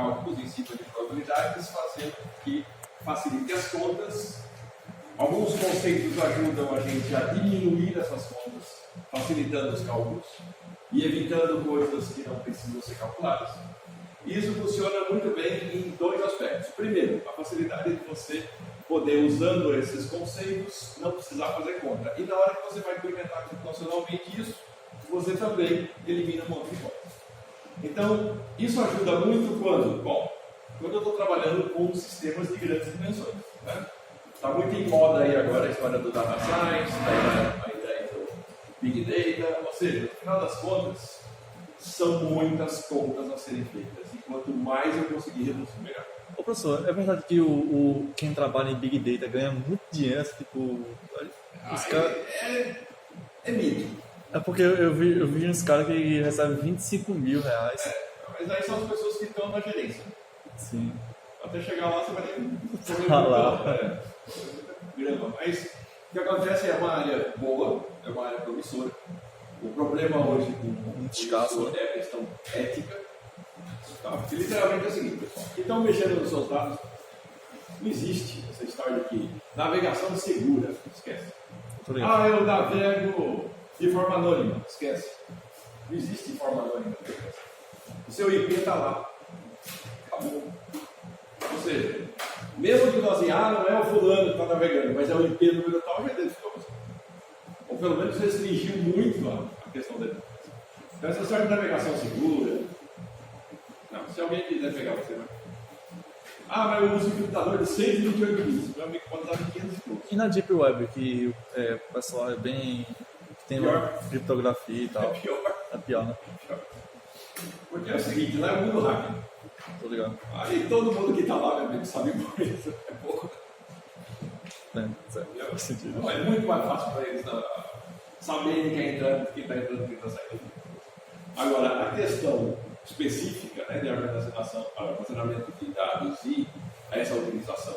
cálculos em cima de probabilidades, fazendo que facilite as contas. Alguns conceitos ajudam a gente a diminuir essas contas, facilitando os cálculos e evitando coisas que não precisam ser calculadas. Isso funciona muito bem em dois aspectos. Primeiro, a facilidade de você poder, usando esses conceitos, não precisar fazer conta. E na hora que você vai implementar computacionalmente isso, você também elimina um monte de contas. Então, isso ajuda muito quando? Bom, quando eu estou trabalhando com sistemas de grandes dimensões. Está muito em moda aí agora a história do Data Science, a ideia do Big Data, ou seja, no final das contas, são muitas contas a serem feitas. E quanto mais eu conseguir reduzir, melhor. Ô professor, é verdade que quem trabalha em Big Data ganha muito dinheiro, tipo... É mito. É porque eu vi uns caras que recebem 25 mil reais. Mas aí são as pessoas que estão na gerência. Sim. Até chegar lá você vai ter que lá. Mas o que acontece é uma área boa, é uma área promissora. O problema hoje com isso é a questão ética. Tá? Porque literalmente é o seguinte, pessoal, que estão mexendo nos seus dados, não existe essa história de que navegação segura, esquece. Eu navego de forma anônima, esquece. Não existe forma anônima. O seu IP está lá. Acabou. Ou seja, mesmo que nós não é o fulano que está navegando, mas é o IP número tal, já identificou você. Ou pelo menos restringiu muito a questão dele. Então essa história de navegação segura. Não, se alguém quiser pegar você, vai. Mas eu uso um computador de 128 bits, meu amigo pode usar 500 e poucos. E na Deep Web, que o pessoal é bem... tem uma criptografia e tal. É pior, né? Porque é o seguinte, lá é o mundo hacker. Tô ligado. Aí todo mundo que está lá, meu amigo, sabe por isso. É pouco. Certo. Faz sentido. Não, é muito mais fácil para eles saberem quem está entrando, quem está saindo. Agora, a questão específica, né, de armazenamento de dados e essa utilização,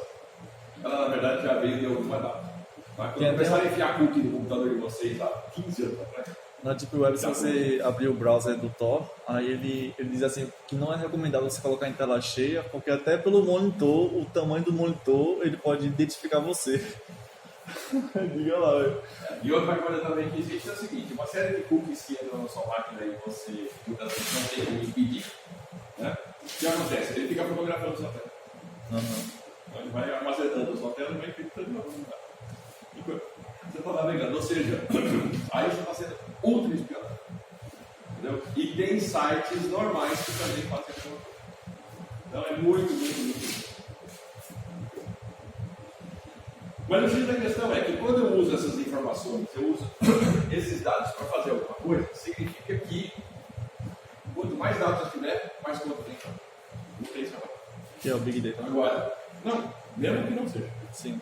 ela na verdade já veio de alguma data. Tá? Quando começaram a enfiar cookie no computador de vocês há 15 anos atrás. Na Deep Web, se você abrir o browser do Tor, aí ele diz assim que não é recomendado você colocar em tela cheia, porque até pelo monitor, o tamanho do monitor, ele pode identificar você. Diga lá, velho. E outra coisa também que existe é o seguinte, uma série de cookies que entram na sua máquina e você muitas vezes não tem como impedir, né? O que acontece? Ele fica fotografando a sua tela. Então ele vai armazenando a sua tela e vai infectando. Você está navegando, ou seja, aí você está sendo ultra espionado. Entendeu? E tem sites normais que também fazem essa coisa. Então é muito. Mas o X da questão é que quando eu uso essas informações, eu uso esses dados para fazer alguma coisa, significa que quanto mais dados eu tiver, mais conta tem. Não tem isso agora. Que é o Big Data. Agora, não, mesmo que não seja. Sim.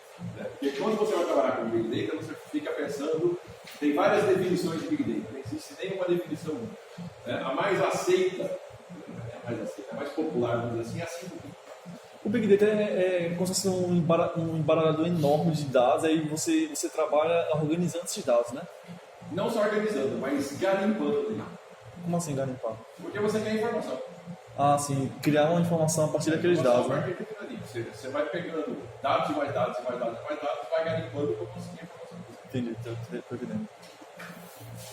Porque quando você vai trabalhar com Big Data, você fica pensando, tem várias definições de Big Data, não existe nenhuma definição única. A mais aceita, a mais popular, vamos dizer assim, é a 5. O Big Data é como se fosse um embaralhador enorme de dados, aí você trabalha organizando esses dados, né? Não só organizando, mas garimpando dele. Como assim garimpar? Porque você quer informação. Ah, sim, criar uma informação a partir daqueles dados, né? Você vai pegando dados e mais dados e mais dados e mais dados, vai garimpando para conseguir a informação. Entendi, estou entendendo.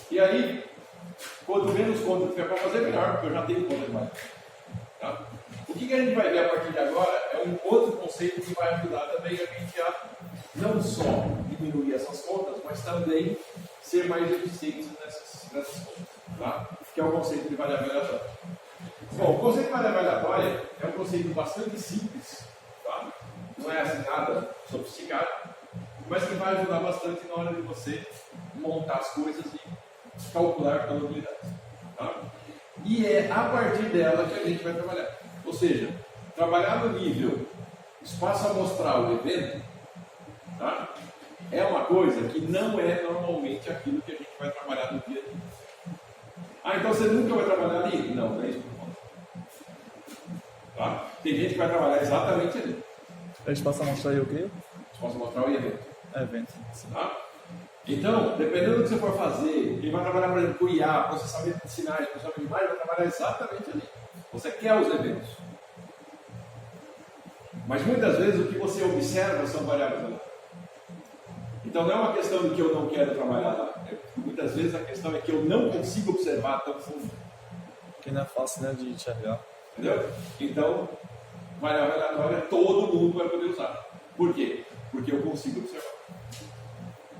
E aí, quanto menos conta tiver para fazer, melhor, porque eu já tenho conta demais. Tá? O que a gente vai ver a partir de agora é um outro conceito que vai ajudar também a gente a não só diminuir essas contas, mas também ser mais eficientes nessas contas. Tá? Que é o conceito de variável aleatória. Bom, o conceito de variável aleatória é um conceito bastante simples, tá? Não é assim nada sofisticado, mas que vai ajudar bastante na hora de você montar as coisas e calcular probabilidades. Tá? E é a partir dela que a gente vai trabalhar. Ou seja, trabalhar no nível espaço amostral do evento, tá? É uma coisa que não é normalmente aquilo que a gente vai trabalhar no dia a dia. Então você nunca vai trabalhar ali? Não, não é isso por conta. Tá? Tem gente que vai trabalhar exatamente ali. A espaço amostral e o quê? Espaço amostral e evento. Evento. Tá? Então, dependendo do que você for fazer, quem vai trabalhar, por exemplo, com IA, processamento de sinais, processamento de imagens, vai trabalhar exatamente ali. Você quer os eventos. Mas muitas vezes o que você observa são variáveis aleatórias. Então não é uma questão de que eu não quero trabalhar lá. Muitas vezes a questão é que eu não consigo observar tão fundo. Que não é fácil, né, de enxergar. Entendeu? Então, variável aleatória todo mundo vai poder usar. Por quê? Porque eu consigo observar.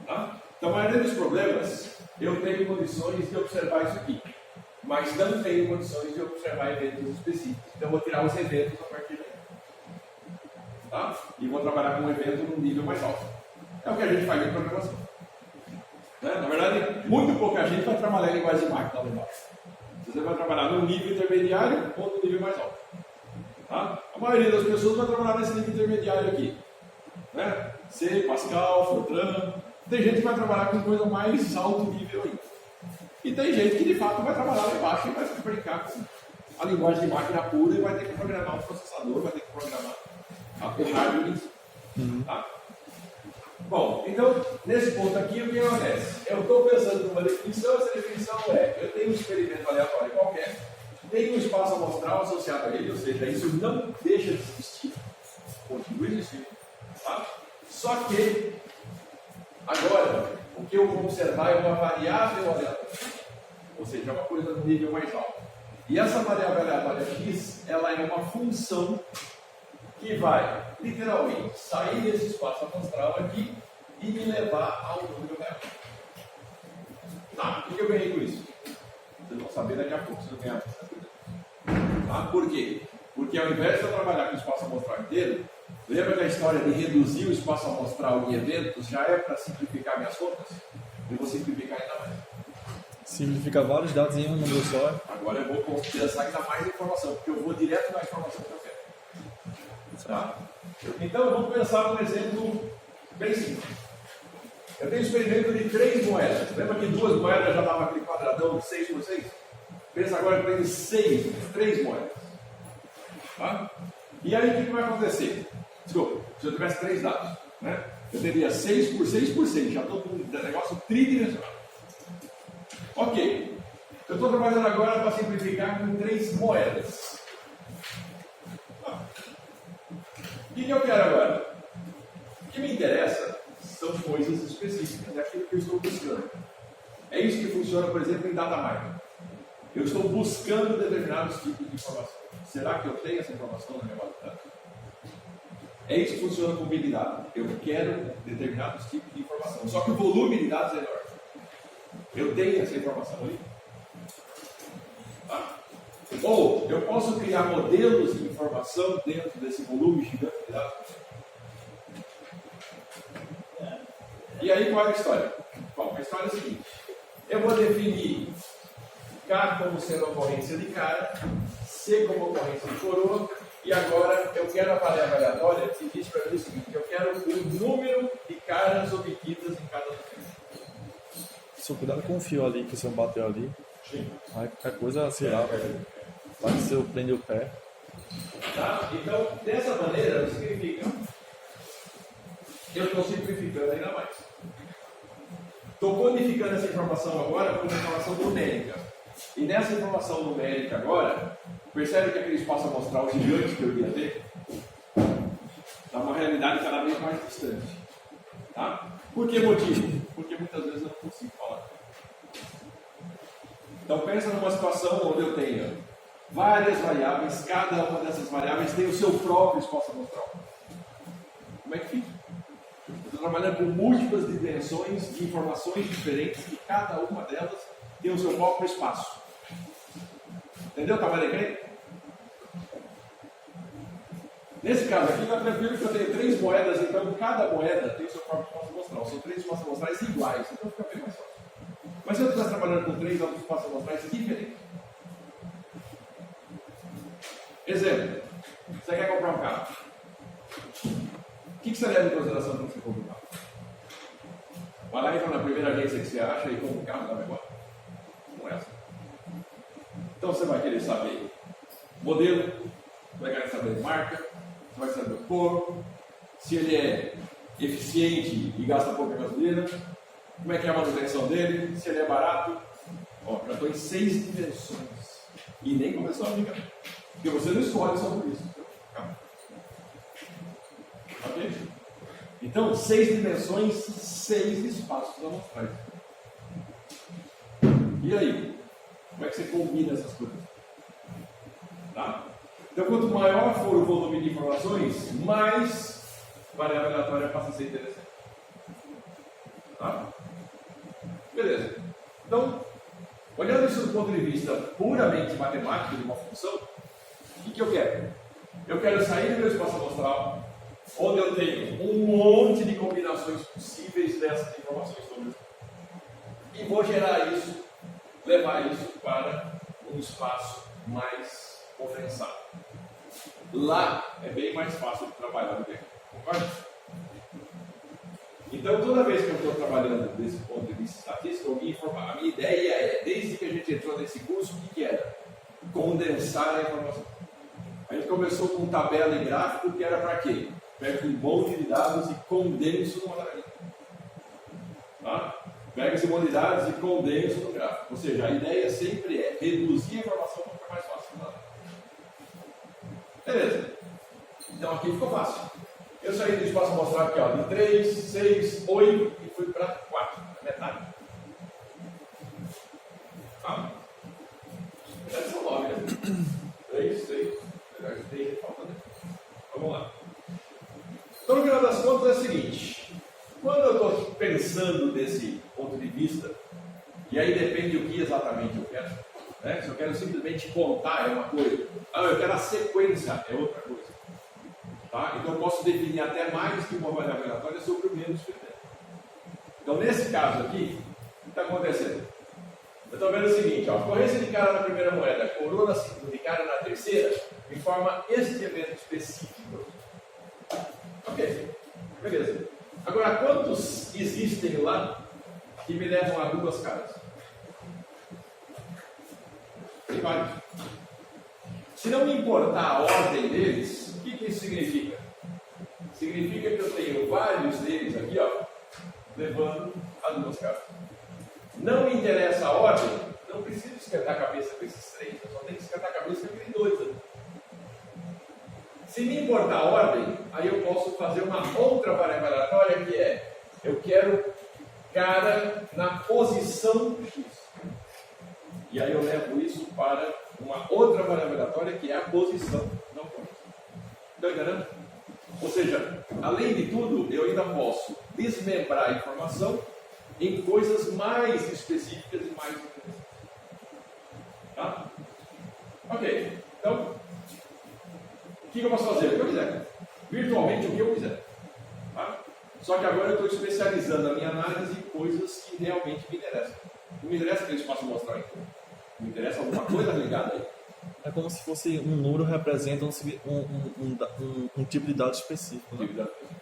Tá? Então, a maioria dos problemas, eu tenho condições de observar isso aqui. Mas não tenho condições de observar eventos específicos. Então, eu vou tirar os eventos a partir daí. Tá? E vou trabalhar com um evento num nível mais alto. É o que a gente faz em programação. Né? Na verdade, muito pouca gente vai trabalhar em linguagem de máquina lá embaixo. Você vai trabalhar num nível intermediário ou num nível mais alto. Tá? A maioria das pessoas vai trabalhar nesse nível intermediário aqui. Né? C, Pascal, Fortran. Tem gente que vai trabalhar com coisa mais alto nível ainda. E tem gente que de fato vai trabalhar lá embaixo e vai brincar com a linguagem de máquina pura e vai ter que programar um processador, vai ter que programar o hardware. Tá? Bom, então, nesse ponto aqui, o que acontece? Eu estou pensando numa definição, essa definição é, eu tenho um experimento aleatório qualquer, tenho um espaço amostral associado a ele, ou seja, isso não deixa de existir, continua existindo, tá? Só que, agora, o que eu vou observar é uma variável aleatória, ou seja, é uma coisa no nível mais alto. E essa variável aleatória x, ela é uma função que vai, literalmente, sair desse espaço amostral aqui e me levar ao número real. Tá, o que eu ganhei com isso? Vocês vão saber daqui a pouco se eu ganhar. Tá? Por quê? Porque ao invés de eu trabalhar com o espaço amostral inteiro, lembra que a história de reduzir o espaço amostral em eventos já é para simplificar minhas contas? Eu vou simplificar ainda mais. Simplificar vários dados em um número só. Agora eu vou pensar ainda mais informação, porque eu vou direto na informação que eu quero. Tá? Então vamos pensar num exemplo bem simples. Eu tenho um experimento de 3 moedas. Lembra que 2 moedas já dava aquele quadradão de 6 por 6? Pensa agora que eu tenho 3 moedas. Tá? E aí o que vai acontecer? Desculpa, se eu tivesse 3 dados, né? Eu teria 6 por 6 por 6. Já estou com um negócio tridimensional. Ok. Eu estou trabalhando agora para simplificar com 3 moedas. O que eu quero agora? O que me interessa são coisas específicas, é aquilo que eu estou buscando. É isso que funciona, por exemplo, em data mining. Eu estou buscando determinados tipos de informação. Será que eu tenho essa informação na minha base de dados? É isso que funciona com Big Data. Eu quero determinados tipos de informação. Só que o volume de dados é enorme. Eu tenho essa informação ali. Tá? Ou eu posso criar modelos de informação dentro desse volume gigante de dados. E aí qual é a história? Bom, a história é a seguinte. Eu vou definir K como sendo a ocorrência de cara, C como ocorrência de coroa, e agora eu quero a variável aleatória que diz para mim o seguinte, eu quero o número de caras obtidas em cada documento. Só cuidado com o fio ali que o senhor bateu ali. Sim. Aí qualquer coisa, sei lá, vai que o senhor prende o pé. Tá? Então, dessa maneira, significa eu estou simplificando ainda mais. Estou codificando essa informação agora como informação numérica. E nessa informação numérica agora, percebe que aquele espaço amostral gigante que eu ia ter está uma realidade cada vez mais distante. Tá? Por que motivo? Porque muitas vezes eu não consigo falar. Então pensa numa situação onde eu tenho várias variáveis, cada uma dessas variáveis tem o seu próprio espaço amostral. Como é que fica? Eu estou trabalhando com múltiplas dimensões de informações diferentes e cada uma delas tem o seu próprio espaço. Entendeu? Tá mais legal? Nesse caso aqui, está tranquilo que eu tenho 3 moedas, então cada moeda tem o seu próprio espaço amostral. São 3 espaços amostrais iguais, então fica bem mais fácil. Mas se eu estivesse trabalhando com 3 outros espaços amostrais diferentes. Exemplo, você quer comprar um carro. O que você leva em consideração quando você compra um carro? Vai lá e entra na primeira agência que você acha e compra um carro da agora. Não é assim. Então você vai querer saber modelo, vai querer saber marca, você vai saber cor, se ele é eficiente e gasta pouca gasolina, como é que é a manutenção dele, se ele é barato. Ó, já estou em 6 dimensões. E nem começou a brincar. Porque você não escolhe só por isso. Então, 6 dimensões, 6 espaços amostrais. E aí? Como é que você combina essas coisas? Tá? Então, quanto maior for o volume de informações, mais variável aleatória passa a ser interessante. Tá? Beleza. Então, olhando isso do ponto de vista puramente matemático de uma função, o que eu quero? Eu quero sair do meu espaço amostral, onde eu tenho um monte de combinações possíveis dessas informações todas, e vou gerar isso, levar isso para um espaço mais condensado. Lá é bem mais fácil de trabalhar do que aqui. Concorda? Então, toda vez que eu estou trabalhando desse ponto de vista estatístico, a minha ideia é, desde que a gente entrou nesse curso, o que era? Condensar a informação. A gente começou com tabela e gráfico, que era para quê? Pega um monte de dados e condenso numa tabela. Tá? Pega esse monte de dados e condenso no gráfico. Ou seja, a ideia sempre é reduzir a informação para ficar mais fácil. Beleza. Então aqui ficou fácil. Eu saí do espaço amostral aqui, ó, de 3, 6, 8 e fui para 4, metade. Tá? Metade são 9, né? 3, 6, 3, falta, né? Vamos lá. Então, no final das contas, é o seguinte: quando eu estou pensando desse ponto de vista, e aí depende do que exatamente eu quero, né? Se eu quero simplesmente contar, é uma coisa. Ah, eu quero a sequência, é outra coisa. Tá? Então, eu posso definir até mais que uma variável aleatória sobre o mesmo critério. Então, nesse caso aqui, o que está acontecendo? Eu estou vendo o seguinte: ó, a corrência de cara na primeira moeda, coroa na segunda e cara na terceira, informa este evento específico. Ok, beleza. Agora, quantos existem lá que me levam a duas caras? Tem vários. Se não me importar a ordem deles, o que isso significa? Significa que eu tenho vários deles aqui, ó, levando a duas caras. Não me interessa a ordem, não preciso esquentar a cabeça com esses 3, eu só tenho que esquentar a cabeça com aquele 2 ali. Se me importar a ordem, aí eu posso fazer uma outra variável aleatória que é: eu quero cara na posição X. E aí eu levo isso para uma outra variável aleatória que é a posição não correta. Estão entendendo? Ou seja, além de tudo, eu ainda posso desmembrar a informação em coisas mais específicas e mais interessantes. Tá? Ok. Então, o que eu posso fazer? O que eu quiser. Virtualmente o que eu quiser. Tá? Só que agora eu estou especializando a minha análise em coisas que realmente me interessam. Não me interessa aquele espaço mostrar aqui. Me interessa alguma coisa ligada aí. É como se fosse um número representa um tipo de dado específico. Né? Tipo de dado específico.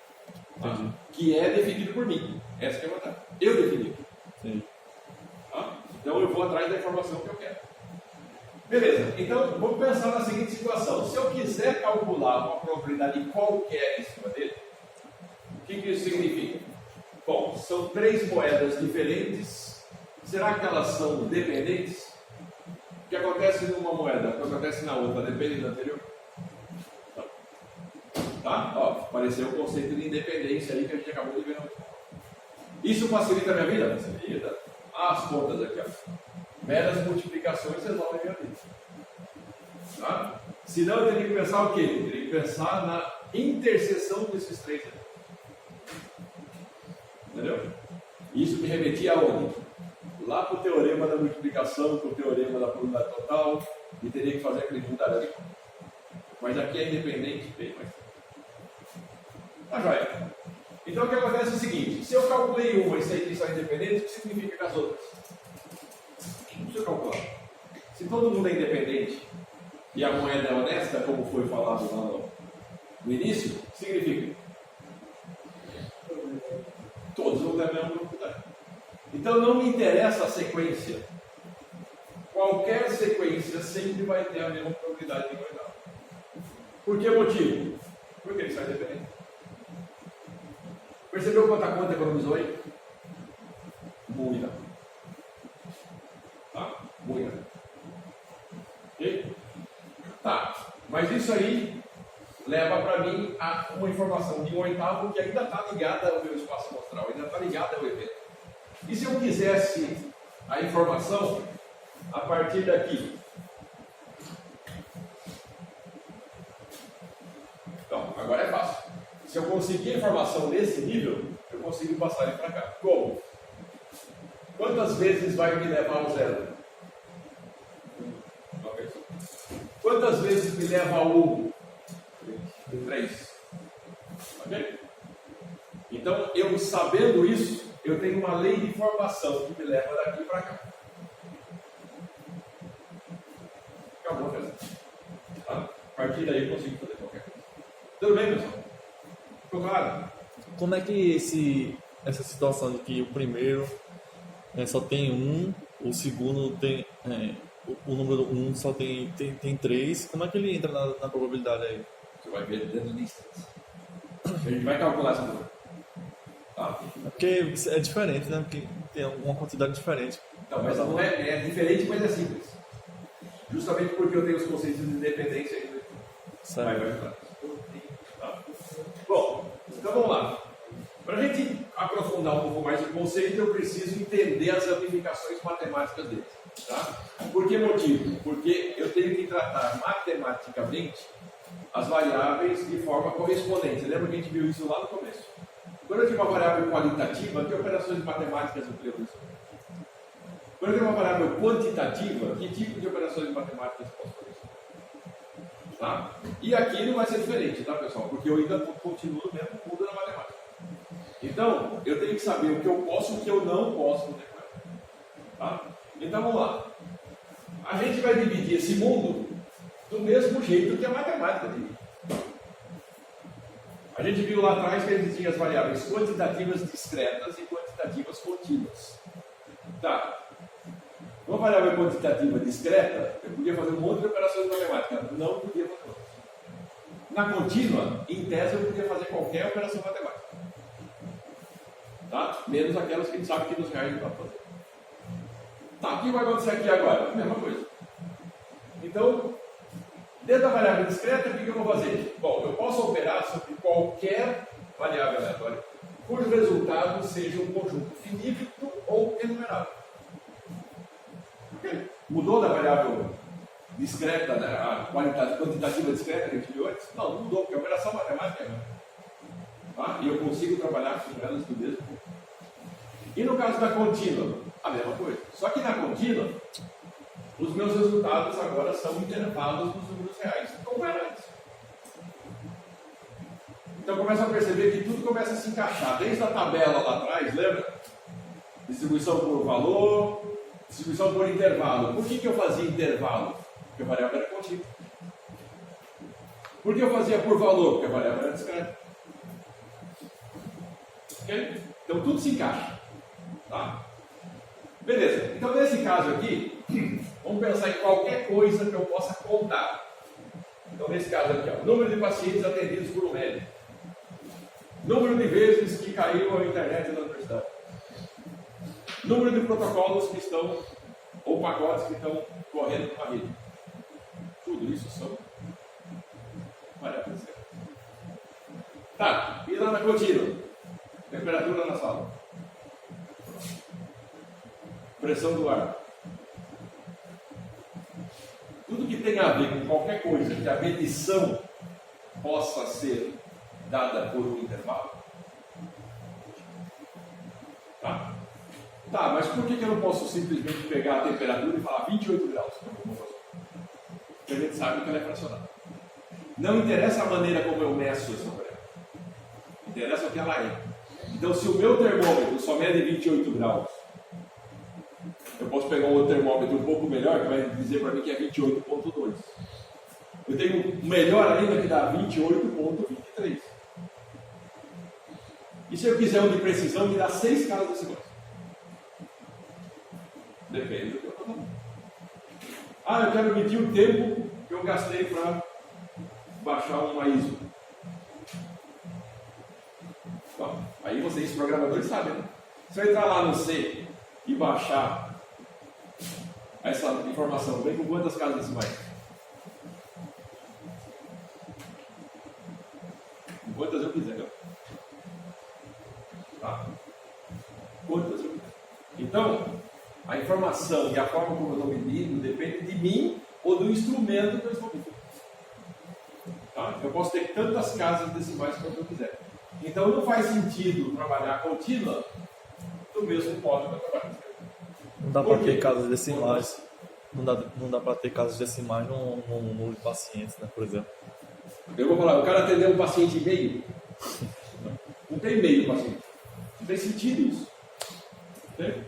Tá? Que é definido por mim. Essa que é a vantagem. Eu defini. Sim. Tá? Então eu vou atrás da informação que eu quero. Beleza, então vamos pensar na seguinte situação: se eu quiser calcular uma probabilidade qualquer em cima dele, o que isso significa? Bom, são 3 moedas diferentes, será que elas são dependentes? O que acontece numa moeda, o que acontece na outra, depende da anterior? Tá? Ó, apareceu o conceito de independência aí que a gente acabou de ver no último. Isso facilita a minha vida? Facilita. As contas aqui, ó. Meras multiplicações resolvem a minha vida. Tá? Senão eu teria que pensar o quê? Eu teria que pensar na interseção desses 3 aqui. Entendeu? Isso me remetia aonde? Lá para o teorema da multiplicação, para o teorema da probabilidade total, e teria que fazer aquele mudar ali. Mas aqui é independente, bem mais. Tá joia? Então o que acontece é o seguinte: se eu calculei uma e sei que são independentes, o que significa que as outras? Não preciso calcular. Se todo mundo é independente e a moeda é honesta, como foi falado lá no início, significa todos vão ter a mesma probabilidade. Então não me interessa a sequência. Qualquer sequência sempre vai ter a mesma probabilidade de guardar. Por que motivo? Porque eles são independentes. Percebeu quanta conta economizou aí? Muita. Tá? Muita. Ok? Tá. Mas isso aí leva para mim uma informação de 1/8 que ainda está ligada ao meu espaço amostral, ainda está ligada ao evento. E se eu quisesse a informação a partir daqui? Então, agora é fácil. Se eu conseguir a informação nesse nível, eu consigo passar ele para cá. Como? Quantas vezes vai me levar ao zero? Quantas vezes me leva ao 1? 3. Ok? Então, eu sabendo isso, eu tenho uma lei de formação que me leva daqui para cá. Acabou, pessoal. Tá? A partir daí eu consigo fazer qualquer coisa. Tudo bem, pessoal? Ficou claro? Como é que essa situação de que o primeiro só tem 1, o segundo tem o número 1 só tem 3, como é que ele entra na probabilidade aí? Você vai ver dentro do instante. A gente vai calcular essa coisa. Tá? Porque é diferente, né? Porque tem uma quantidade diferente. Não, mas não é diferente, mas é simples. Justamente porque eu tenho os conceitos de independência aí. Vai ajudar. Tá? Bom, então vamos lá. Para a gente aprofundar um pouco mais o conceito, eu preciso entender as ramificações matemáticas dele. Tá? Por que motivo? Porque eu tenho que tratar matematicamente as variáveis de forma correspondente. Você lembra que a gente viu isso lá no começo? Quando eu tenho uma variável qualitativa, que operações matemáticas eu tenho isso? Quando eu tenho uma variável quantitativa, que tipo de operações matemáticas eu posso fazer isso? Tá? E aqui não vai ser diferente, tá, pessoal? Porque eu ainda continuo no mesmo mundo na matemática. Então, eu tenho que saber o que eu posso e o que eu não posso declarar. Tá? Então, vamos lá. A gente vai dividir esse mundo do mesmo jeito que a matemática divide. A gente viu lá atrás que existiam as variáveis quantitativas discretas e quantitativas contínuas. Tá. Uma variável quantitativa discreta, eu podia fazer um monte de operações matemáticas. Não podia fazer outras. Na contínua, em tese, eu podia fazer qualquer operação matemática. Tá? Menos aquelas que a gente sabe que nos reais não dá para fazer. Tá, o que vai acontecer aqui agora? A mesma coisa. Então, dentro da variável discreta, o que eu vou fazer? Bom, eu posso operar sobre qualquer variável aleatória, cujo resultado seja um conjunto finito ou enumerável. Okay. Mudou da variável discreta, a quantitativa discreta que a gente viu antes? Não, não mudou, porque a operação matemática é a mesma. Tá? E eu consigo trabalhar com elas do mesmo jeito. E no caso da contínua, a mesma coisa. Só que na contínua, os meus resultados agora são intervalos dos números reais, como era antes. Então começa a perceber que tudo começa a se encaixar, desde a tabela lá atrás, lembra? Distribuição por valor, distribuição por intervalo. Por que eu fazia intervalo? Porque a variável era contínua. Por que eu fazia por valor? Porque a variável era discreta. Okay? Então tudo se encaixa. Tá? Beleza. Então nesse caso aqui, vamos pensar em qualquer coisa que eu possa contar. Então nesse caso aqui, ó, número de pacientes atendidos por um médico. Número de vezes que caiu a internet na universidade. Número de protocolos que estão, ou pacotes que estão correndo numa rede. Tudo isso são variáveis. Tá, e lá na contínua? Temperatura na sala. Pressão do ar. Tudo que tem a ver com qualquer coisa que a medição possa ser dada por um intervalo. Tá? Tá, mas por que eu não posso simplesmente pegar a temperatura e falar 28 graus? Porque a gente sabe que ela é fracionada. Não interessa a maneira como eu meço essa variável. Interessa o que ela é. Então, se o meu termômetro só mede 28 graus, eu posso pegar um outro termômetro um pouco melhor, que vai dizer para mim que é 28,2. Eu tenho um melhor ainda que dá 28,23. E se eu quiser um de precisão, me dá 6 casas decimais. Depende do que eu estou falando. Ah, eu quero medir o tempo que eu gastei para baixar uma ISO. Bom, aí vocês, programadores, sabem, né? Se eu entrar lá no C e baixar essa informação, vem com quantas casas decimais? Quantas eu quiser. Tá? Quantas eu quiser. Então, a informação e a forma como eu estou medindo depende de mim ou do instrumento que eu estou medindo. Tá? Eu posso ter tantas casas decimais quanto eu quiser. Então, não faz sentido trabalhar contínua do mesmo modo que eu trabalho. Não dá para ter casas decimais. Não dá para ter casas decimais num número de pacientes, né, por exemplo. Eu vou falar, o cara atendeu um paciente e meio. Não tem meio paciente. Não tem sentido isso. Tem?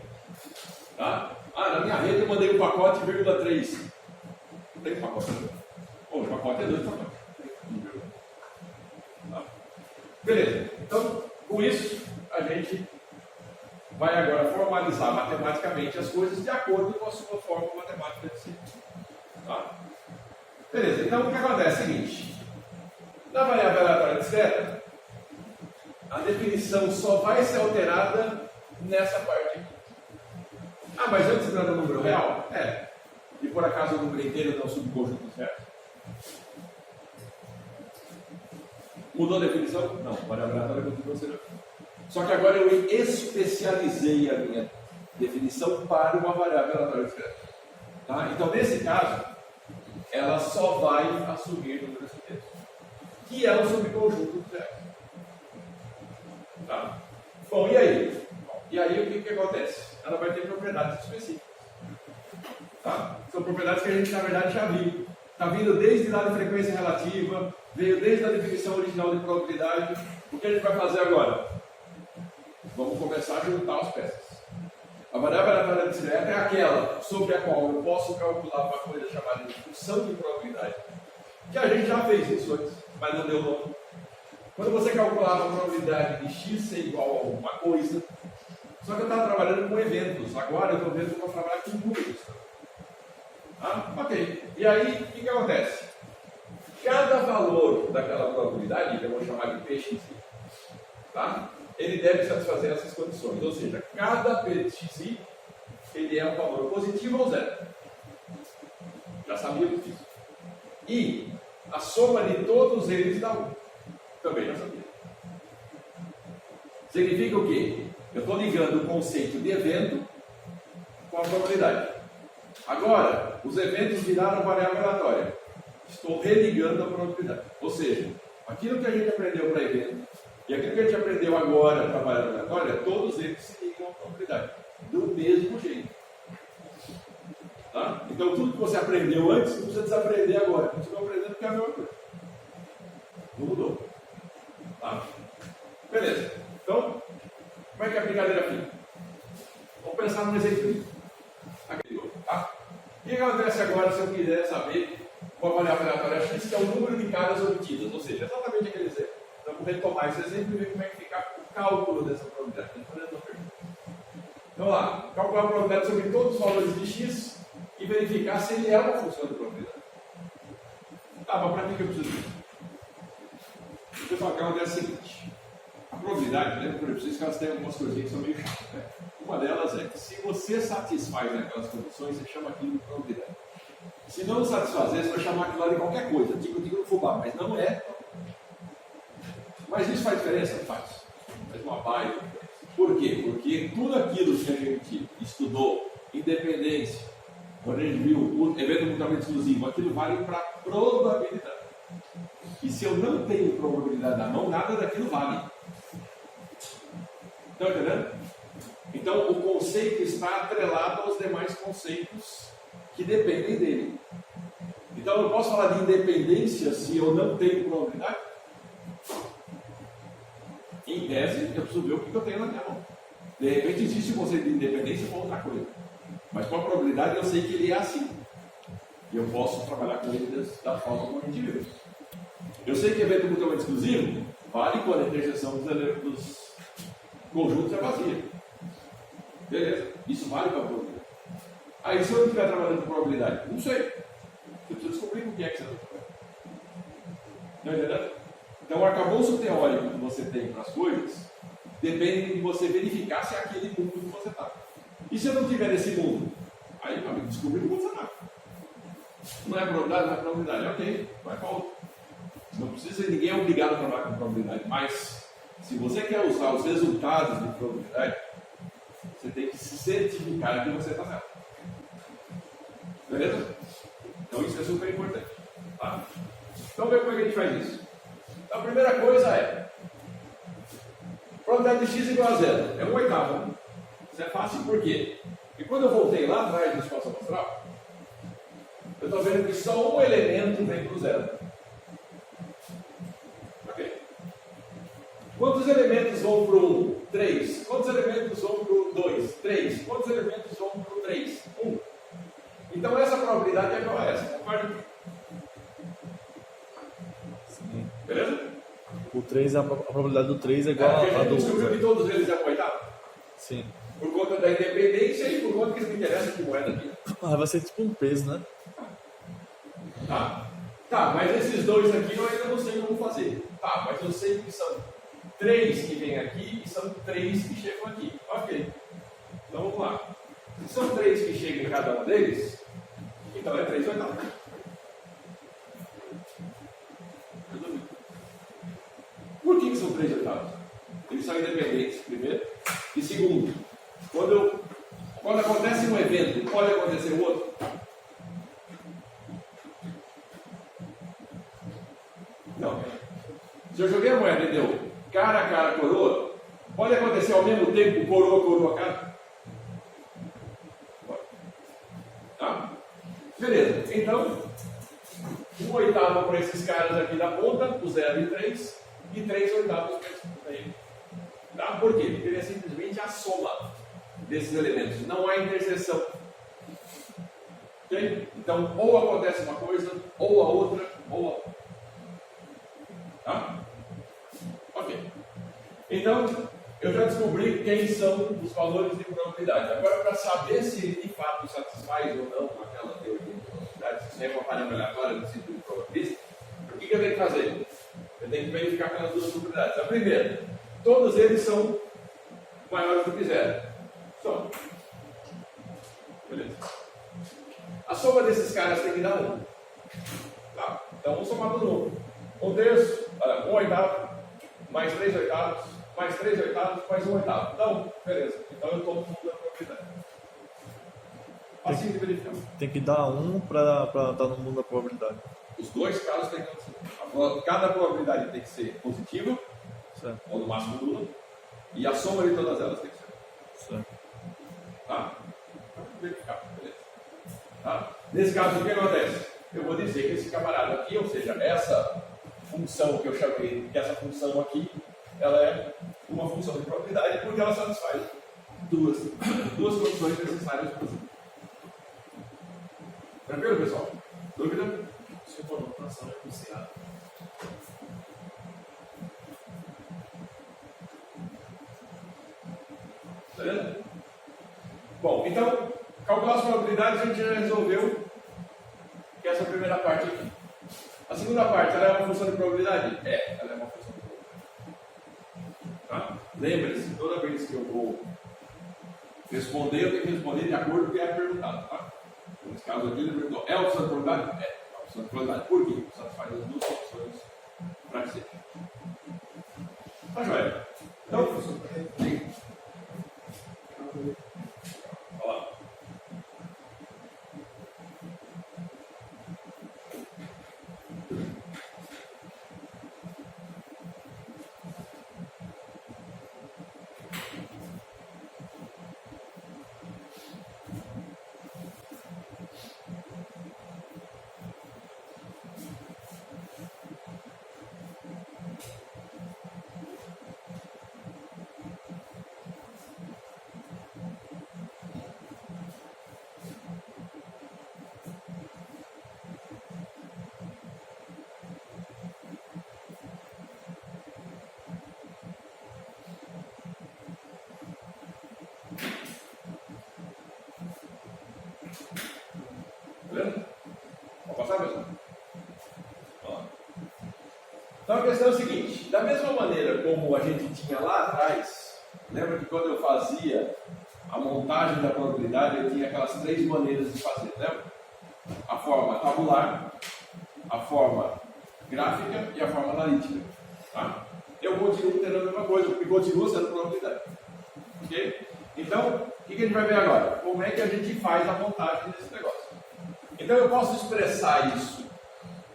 Tá? Na minha rede eu mandei um pacote, 3. Não tem pacote. O pacote é 2 pacotes. Tá? Beleza. Então, com isso, a gente vai agora formalizar matematicamente as coisas de acordo com a sua forma matemática de si. Tá? Beleza. Então, o que acontece é o seguinte. Na variável aleatória discreta, a definição só vai ser alterada nessa parte aqui. Mas antes não era um número real? E por acaso o número inteiro não é um subconjunto certo? Mudou a definição? Não, variável aleatória continua sendo. Só que agora eu especializei a minha definição para uma variável aleatória discreta. Tá? Então, nesse caso, ela só vai assumir números inteiros, que é um subconjunto certo. Tá? Bom, e aí? E aí o que acontece? Ela vai ter propriedades específicas. Tá? São propriedades que a gente na verdade já viu. Está vindo desde lá de frequência relativa, veio desde a definição original de probabilidade. O que a gente vai fazer agora? Vamos começar a juntar as peças. A variável aleatória discreta é aquela sobre a qual eu posso calcular uma coisa chamada de função de probabilidade. Que a gente já fez isso antes, mas não deu nome. Quando você calculava a probabilidade de x ser igual a alguma coisa, só que eu estava trabalhando com eventos, agora eu estou vendo que eu vou trabalhar com números. Ok. E aí, o que acontece? Cada valor daquela probabilidade, que eu vou chamar de px, tá? Ele deve satisfazer essas condições. Ou seja, cada px ele é um valor positivo ou zero. Já sabíamos disso. E a soma de todos eles dá 1. Também já sabia. Significa o quê? Eu estou ligando o conceito de evento com a probabilidade. Agora, os eventos viraram variável aleatória. Estou religando a probabilidade. Ou seja, aquilo que a gente aprendeu para evento e aquilo que a gente aprendeu agora para variável aleatória, todos eles se ligam à probabilidade. Do mesmo jeito. Tá? Então, tudo que você aprendeu antes, não precisa desaprender agora. Continua aprendendo porque é a mesma coisa. Não mudou. Tá? Beleza. Então, como é que a brincadeira fica? Vamos pensar num exemplo. Tá? O que acontece agora se eu quiser saber uma variável aleatória x, que é o número de caras obtidas? Ou seja, exatamente aquele exemplo. Então, vamos retomar esse exemplo e ver como é que fica o cálculo dessa probabilidade. Então, lá, calcular a probabilidade sobre todos os valores de x e verificar se ele é uma função de probabilidade. Tá, mas para que eu preciso disso? Pessoal, o que acontece é o seguinte. A probabilidade, lembra que vocês que elas têm algumas coisinhas que são meio chatas, né? Uma delas é que se você satisfaz aquelas condições, você chama aquilo de probabilidade. Se não satisfazer, você vai chamar aquilo lá de qualquer coisa, digo no fubá, mas não é. Mas isso faz diferença? Faz. Faz uma baita diferença. Por quê? Porque tudo aquilo que a gente estudou, independência, quando a gente viu o evento mutuamente exclusivo, aquilo vale para probabilidade. E se eu não tenho probabilidade na mão, nada daquilo vale. Estão entendendo? Então, o conceito está atrelado aos demais conceitos que dependem dele. Então, eu não posso falar de independência se eu não tenho probabilidade? Em tese, eu preciso ver o que eu tenho na minha mão. De repente, existe o conceito de independência com outra coisa. Mas com a probabilidade, eu sei que ele é assim. E eu posso trabalhar com ele da forma como a gente viu. Eu sei que evento mutuamente exclusivo vale quando a interseção dos conjuntos é vazia. Beleza? Isso vale para a probabilidade. Aí, se eu não estiver trabalhando com probabilidade, não sei. Eu preciso descobrir o que é que você está trabalhando. Não é verdade? Então, o arcabouço teórico que você tem para as coisas depende de você verificar se é aquele mundo que você está. E se eu não tiver nesse mundo? Aí, para descobrir o que você está. Não é probabilidade, não é probabilidade. Ok, vai para outro. não precisa, ninguém é obrigado a trabalhar com probabilidade, mas se você quer usar os resultados de probabilidade, você tem que se certificar que você está certo. Beleza? Então isso é super importante. Tá? Então vamos ver como é que a gente faz isso. Então, a primeira coisa é probabilidade de x igual a zero. É 1/8. Isso é fácil por quê? Porque quando eu voltei lá atrás do espaço amostral, eu estou vendo que só um elemento vem para o zero. Ok? Quantos elementos vão para o 1? 3. Quantos elementos vão para o 2? 3. Quantos elementos vão para o 3? 1. Então essa probabilidade é igual a essa. Concorda? Sim. Beleza? O 3, a probabilidade do 3 é igual Porque a a gente do descobriu que 1. todos eles é 1/8. Sim. Por conta da independência e por conta que isso me interessa que moeda aqui. Ah, vai ser tipo um peso, né? Tá, mas esses dois aqui eu ainda não sei como fazer. Tá, mas eu sei que são 3 que vêm aqui e são 3 que chegam aqui. Ok. Então vamos lá. Se são 3 que chegam em cada um deles, então é 3/8. Por que são 3/8? Eles são independentes, primeiro. E segundo, quando acontece um evento, pode acontecer o outro? Não. Se eu joguei a moeda e deu cara a cara, coroa, pode acontecer ao mesmo tempo coroa, coroa, cara? Pode. Tá? Beleza. Então, 1/8 para esses caras aqui da ponta, o 0 e 3, e 3/8 para esses aí. Tá? Por quê? Porque ele é simplesmente a soma desses elementos. Não há interseção. Ok? Então, ou acontece uma coisa, ou a outra, ou a outra. Tá? Ok. Então, eu já descobri quem são os valores de probabilidade. Agora, para saber se ele de fato satisfaz ou não aquela teoria de probabilidade, se isso é uma variável aleatória no sentido de probabilística, o que eu tenho que fazer? Eu tenho que verificar aquelas duas probabilidades. A primeira, todos eles são maiores do que zero. Só. Beleza. A soma desses caras tem que dar 1. Tá? Então vamos somar todo mundo. 1/3, 1/8, mais 3/8, mais 3/8, mais 1/8. Então, beleza. Então eu estou no mundo da probabilidade. Assim de verificar. Tem que dar 1 para estar no mundo da probabilidade. Os dois casos têm que acontecer. Cada probabilidade tem que ser positiva, Certo. ou no máximo nula, e a soma de todas elas tem que ser. Certo. Tá? Verificar, beleza. Tá? Nesse caso, o que acontece? Eu vou dizer que esse camarada aqui, ou seja, essa função que eu chamei, que essa função aqui, ela é uma função de probabilidade porque ela satisfaz duas condições necessárias para o. Tranquilo, pessoal? Dúvida? Se for notação negociada. Beleza? Bom, então, calcular as probabilidades a gente já resolveu que essa primeira parte aqui. A segunda parte, ela é uma função de probabilidade? É, ela é uma função de probabilidade. Tá? Lembre-se, toda vez que eu vou responder, eu tenho que responder de acordo com o que é perguntado. Tá? Nesse caso aqui, ele perguntou, é uma função de probabilidade? É, é uma função de probabilidade. Por quê? Satisfaz as duas opções para que seja. Tá, joia? Então, sim. Olha lá. Beleza? Vamos passar, pessoal? Vamos lá. Então a questão é a seguinte: da mesma maneira como a gente tinha lá atrás, lembra que quando eu fazia a montagem da probabilidade, eu tinha aquelas 3 maneiras de fazer, lembra? A forma tabular, a forma gráfica e a forma analítica. Tá? Eu continuo tendo a mesma coisa, porque continua sendo probabilidade. Ok? Então, o que a gente vai ver agora? Como é que a gente faz a montagem desse negócio? Então, eu posso expressar isso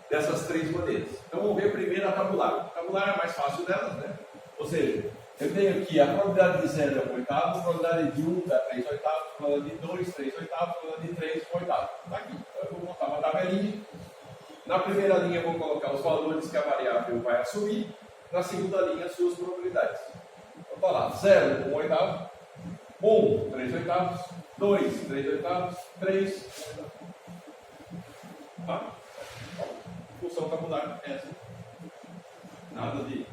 dessas três maneiras. Então, vamos ver primeiro a tabular. A tabular é a mais fácil delas, né? Ou seja, eu tenho aqui a probabilidade de 0 é 1 oitavo, a probabilidade de 1 dá 3 oitavos, a probabilidade de 2, 3 oitavos, a probabilidade de 3, 1 oitavo. Está aqui. Então, eu vou montar uma tabelinha. Na primeira linha, eu vou colocar os valores que a variável vai assumir. Na segunda linha, as suas probabilidades. Então, está lá. 0, 1 oitavo. 1, 3 oitavos. 2, 3 oitavos. 3, 1 oitavo. Tá? Função tabular é essa. Nada de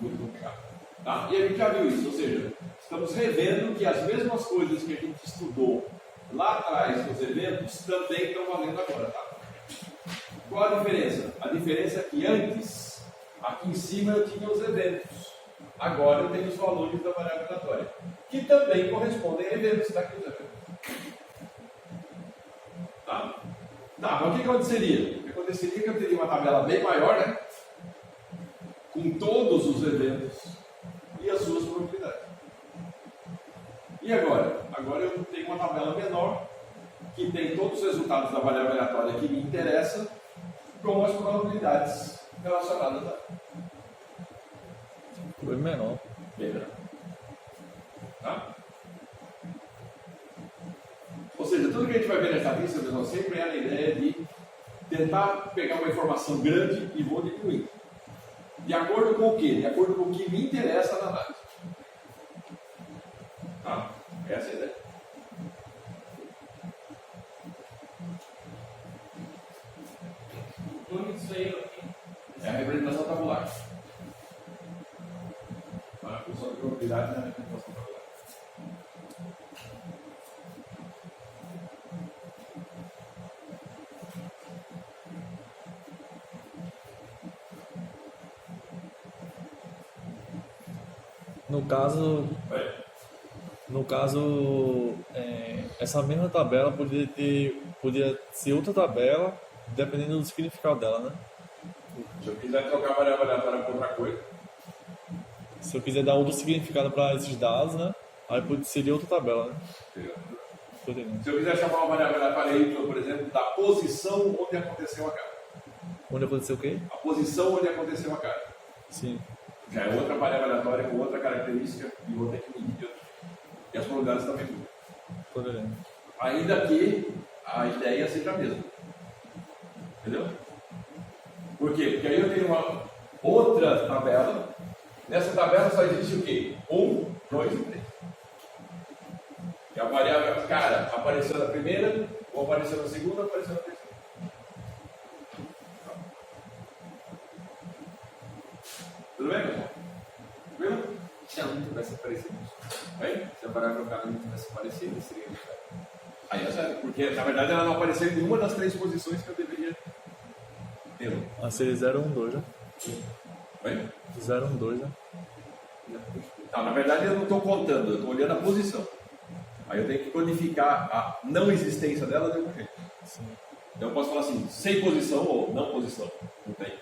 muito complicado. Tá? E a gente já viu isso, ou seja, estamos revendo que as mesmas coisas que a gente estudou lá atrás nos eventos também estão valendo agora. Tá? Qual a diferença? A diferença é que antes, aqui em cima eu tinha os eventos. Agora eu tenho os valores da variável aleatória, que também correspondem a eventos. Está aqui os eventos. Tá? Tá, mas o que aconteceria? O que aconteceria é que eu teria uma tabela bem maior, né? Com todos os eventos e as suas probabilidades. E agora? Agora eu tenho uma tabela menor que tem todos os resultados da variável aleatória que me interessa com as probabilidades relacionadas a. Foi menor. Bem menor. Tá? Ou seja, tudo que a gente vai ver nessa lista, pessoal, sempre é a ideia de tentar pegar uma informação grande e vou diminuir. De acordo com o quê? De acordo com o que me interessa na análise. Tá? Essa é a ideia. O nome disso aí aqui. É a representação tabular. A função de probabilidade na representação tabular. No caso, essa mesma tabela podia ser outra tabela, dependendo do significado dela, né? Se eu quiser trocar a variável aleatória por outra coisa, Se eu quiser dar outro significado para esses dados, né? Aí seria outra tabela, né? Tô entendendo. se eu quiser chamar uma variável aleatória y, por exemplo, da posição onde aconteceu a cara. Onde aconteceu o quê? A posição onde aconteceu a cara. Sim. Já é outra variável aleatória com outra característica e outra que medir. E as probabilidades também mudam. Tô entendendo. Ainda que a ideia seja a mesma. Entendeu? Por quê? Porque aí eu tenho uma outra tabela. Nessa tabela só existe o quê? 1, 2 e 3. E a variável, cara, apareceu na primeira, ou apareceu na segunda, ou apareceu na terceira. Tudo bem, pessoal? Tranquilo? Se ela não tivesse aparecido. Bem? Se a variável cara não tivesse aparecido, seria. Aí é sério, porque na verdade ela não apareceu em nenhuma das três posições que eu deveria ter. Ah, seria 0, 1, 2, né? Bem? 0, 1, 2, né? Não, na verdade eu não estou contando, eu estou olhando a posição. Aí eu tenho que codificar a não existência dela de algum jeito. Sim. Então eu posso falar assim, sem posição ou não posição. Não tem.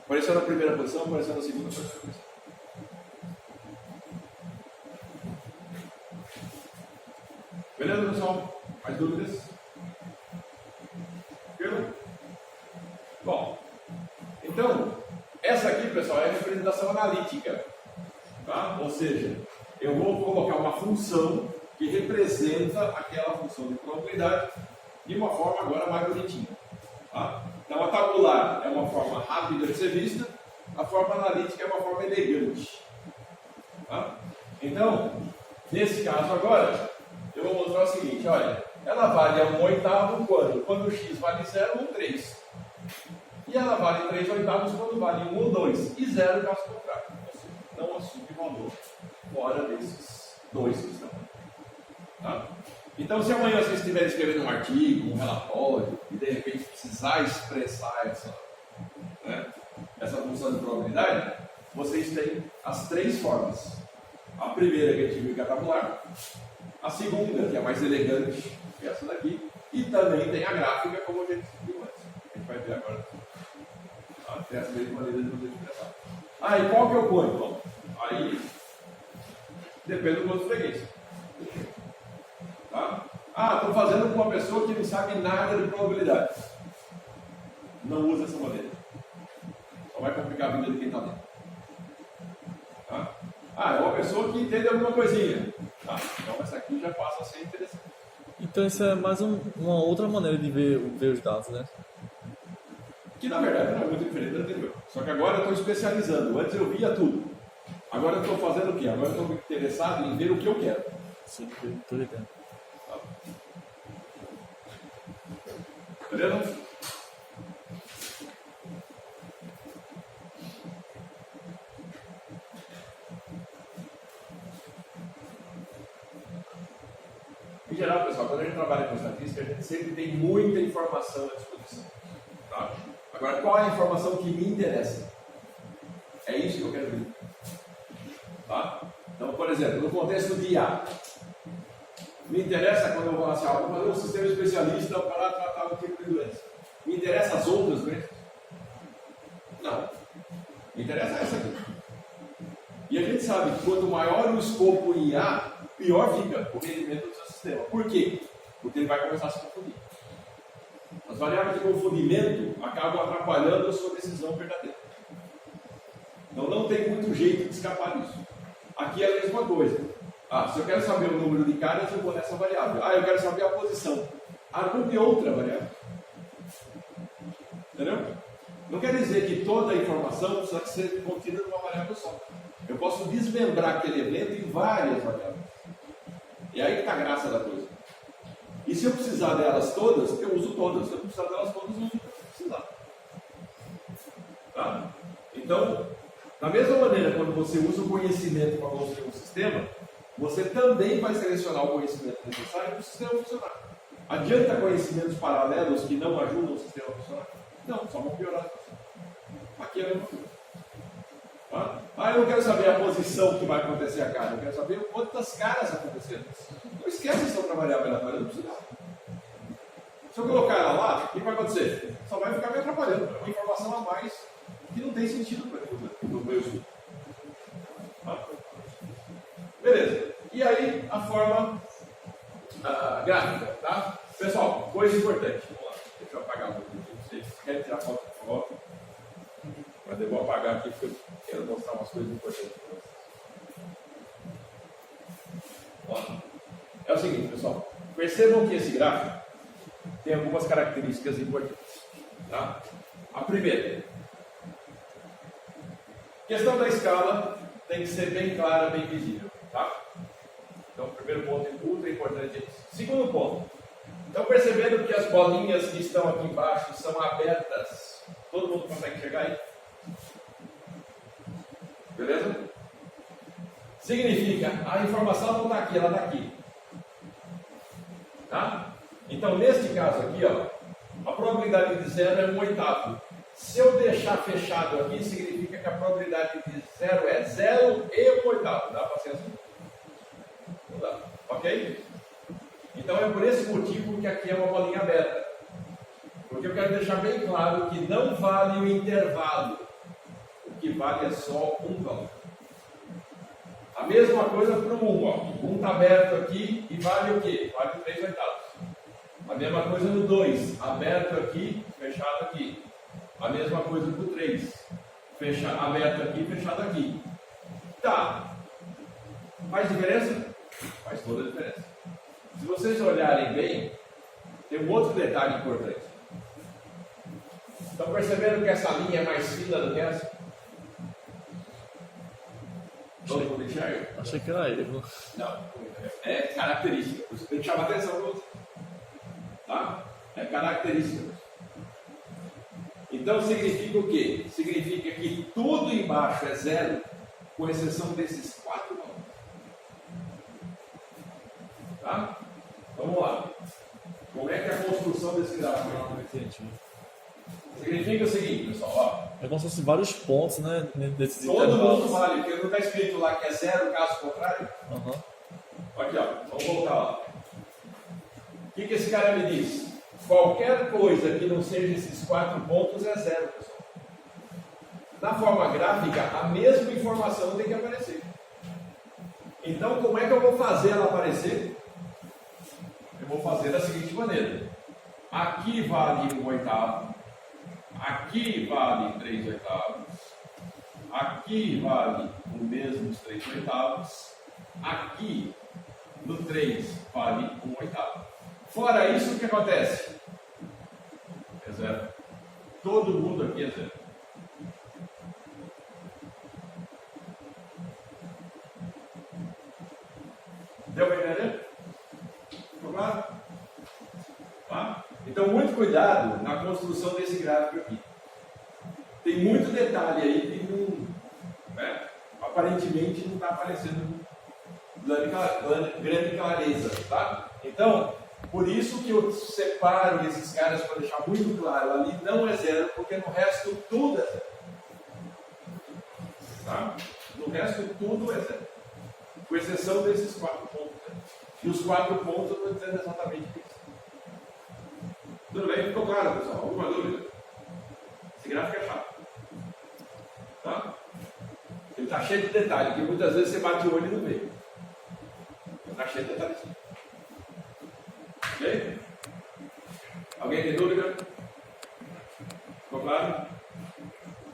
Apareceu na primeira posição, apareceu na segunda, apareceu na terceira. Beleza, pessoal? Mais dúvidas? Tranquilo? Bom, então, essa aqui, pessoal, é a representação analítica. Tá? Ou seja, eu vou colocar uma função que representa aquela função de probabilidade de uma forma agora mais bonitinha. Tá? Então, a tabular é uma forma rápida de ser vista, a forma analítica é uma forma elegante. Tá? Então, nesse caso agora, eu vou mostrar o seguinte, olha, ela vale a 1 oitavo quando? Quando x vale 0 ou 3. E ela vale 3 oitavos quando vale 1 ou 2. E 0 caso contrário. Ou seja, não assume valor fora desses dois que estão. Tá? Então, se amanhã vocês estiverem escrevendo um artigo, um relatório, e de repente precisar expressar essa função de probabilidade, vocês têm as três formas. A primeira que a gente viu que é a tabular, a segunda, que é mais elegante, que é essa daqui, e também tem a gráfica, como a gente viu antes. A gente vai ver agora. Tem essa mesma maneira de você expressar. Ah, e qual que eu ponho, então? Aí, depende do quanto freguês. Tá? Ah, estou fazendo com uma pessoa que não sabe nada de probabilidade. Não usa essa maneira. Só vai complicar a vida de quem está dentro. Tá? Ah, é uma pessoa que entende alguma coisinha. Tá? Então essa aqui já passa a ser interessante. Então isso é mais uma outra maneira de ver os dados, né? Que na verdade não é muito diferente da anterior. Só que agora eu estou especializando. Antes eu via tudo. Agora eu estou fazendo o quê? Agora eu estou interessado em ver o que eu quero. Sim, estou ligado. Tá? Beleza? Em geral, pessoal, quando a gente trabalha com estatística, a gente sempre tem muita informação à disposição. Tá? Agora, qual é a informação que me interessa? É isso que eu quero ver. Tá? Então, por exemplo, no contexto de A, me interessa quando eu vou assim, vou fazer um sistema especialista para tratar um tipo de doença. Me interessa as outras doenças? Não. Me interessa essa aqui. E a gente sabe que quanto maior o escopo em A, pior fica o rendimento do seu sistema. Por quê? Porque ele vai começar a se confundir. As variáveis de confundimento acabam atrapalhando a sua decisão verdadeira. Então não tem muito jeito de escapar disso. Aqui é a mesma coisa. Ah, se eu quero saber o número de caras, eu vou nessa variável. Ah, eu quero saber a posição. Arrume outra variável. Entendeu? Não quer dizer que toda a informação precisa ser contida numa variável só. Eu posso desmembrar aquele evento em várias variáveis. E aí que está a graça da coisa. E se eu precisar delas todas, eu uso todas. Se eu não precisar delas todas, eu uso o que eu precisar. Tá? Então, da mesma maneira, quando você usa o conhecimento para construir um sistema, você também vai selecionar o conhecimento necessário para o sistema funcionar. Adianta conhecimentos paralelos que não ajudam o sistema a funcionar? Não, só vão piorar a situação. Aqui é a mesma coisa. Tá? Ah, eu não quero saber a posição que vai acontecer a cara, eu quero saber quantas caras aconteceram. Não esquece essa outra variável aleatória, não precisa. Se eu colocar ela lá, o que vai acontecer? Só vai ficar me atrapalhando. É uma informação a mais que não tem sentido para o meu estudo. Tá? Beleza. E aí, a forma gráfica, tá? Pessoal, coisa importante. Vamos lá. Deixa eu apagar um pouquinho. Vocês querem tirar foto, por favor? Mas eu vou apagar aqui porque eu quero mostrar umas coisas importantes para vocês. Ó, é o seguinte, pessoal. Percebam que esse gráfico tem algumas características importantes. Tá? A primeira, questão da escala tem que ser bem clara, bem visível. Tá? Então, o primeiro ponto ultra importante é isso. Segundo ponto, estão percebendo que as bolinhas que estão aqui embaixo são abertas? Todo mundo consegue chegar aí? Beleza? Significa, a informação não está aqui, ela está aqui. Tá? Então, neste caso aqui, ó, a probabilidade de zero é 1/8. Se eu deixar fechado aqui, significa que a probabilidade de zero é 0 e 1/8. Dá para ser assim? Não dá. Ok? Então, é por esse motivo que aqui é uma bolinha aberta. Porque eu quero deixar bem claro que não vale o intervalo. O que vale é só um valor. A mesma coisa para o 1. O 1 está aberto aqui e vale o quê? Vale 3/8. A mesma coisa no 2. Aberto aqui, fechado aqui. A mesma coisa para o 3. Aberto aqui, fechado aqui. Tá. Faz diferença? Faz toda a diferença. Se vocês olharem bem, tem um outro detalhe importante. Estão percebendo que essa linha é mais fina do que essa? Todo mundo enxerga? Achei que era erro. Não, é característica. Você tem que chamar atenção para você. Tá? É característica. Então significa o quê? Significa que tudo embaixo é zero, com exceção desses 4 valores. Tá? Vamos lá. Como é que é a construção desse gráfico? Significa o seguinte, pessoal. Ó. É como se fossem vários pontos, né? Desses Todo intervalos. mundo vale, porque não está escrito lá que é zero, caso contrário. Uhum. Aqui, ó. Vamos voltar lá. O que esse cara me diz? Qualquer coisa que não seja esses 4 pontos é zero, pessoal. na forma gráfica, a mesma informação tem que aparecer. Então, como é que eu vou fazer ela aparecer? Eu vou fazer da seguinte maneira. Aqui vale 1/8, aqui vale 3/8, aqui vale o mesmo 3/8, aqui no 3 vale 1/8. Fora isso, o que acontece? É zero. Todo mundo aqui é zero. Deu para entender? Ficou claro? Tá? Então, muito cuidado na construção desse gráfico aqui. Tem muito detalhe aí que não, né, aparentemente não está aparecendo grande clareza. Tá? Então, por isso que eu separo esses caras para deixar muito claro. Ali não é zero, porque no resto tudo é zero. Tá? No resto tudo é zero. Com exceção desses 4 pontos. Né? E os 4 pontos eu estou dizendo exatamente isso. Tudo bem? Ficou claro, pessoal? Alguma dúvida? Esse gráfico é chato. Tá? Ele está cheio de detalhes, porque muitas vezes você bate o olho e não vê. Ele está cheio de detalhes. Ok? Alguém tem dúvida? Ficou claro?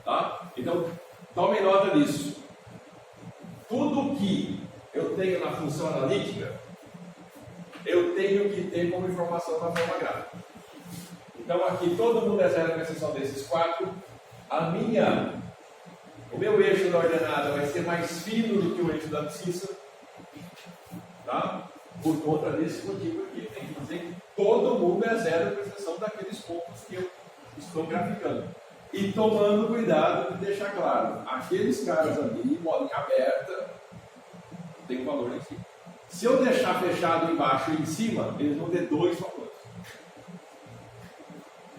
Tá? Então, tome nota disso. Tudo que eu tenho na função analítica, eu tenho que ter como informação na forma gráfica. Então, aqui todo mundo é zero, com exceção desses 4. O meu eixo da ordenada vai ser mais fino do que o eixo da abscissa. Tá? Por conta desse motivo aqui, tem que dizer que todo mundo é zero, com exceção daqueles pontos que eu estou graficando. E tomando cuidado de deixar claro, aqueles caras ali, bolinha aberta, tem um valor lá em cima. Se eu deixar fechado embaixo e em cima, eles vão ter 2 valores.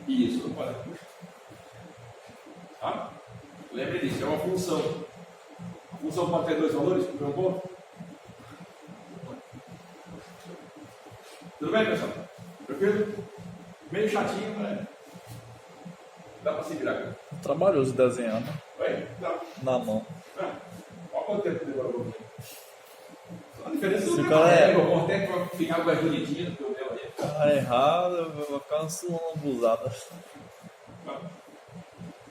E isso não pode puxar. Tá? Lembre disso, é uma função. A função pode ter 2 valores, por meu ponto? Tudo bem, pessoal? Tranquilo? Meio chatinho, né? Dá para se virar aqui. Trabalhoso desenhando Oi? Dá. na mão. Olha quanto tempo demorou. A diferença Se não o cara é o Cortex vai ficar mais bonitinho do que o meu ali. Tá errado, vai ficar uma suando abusada.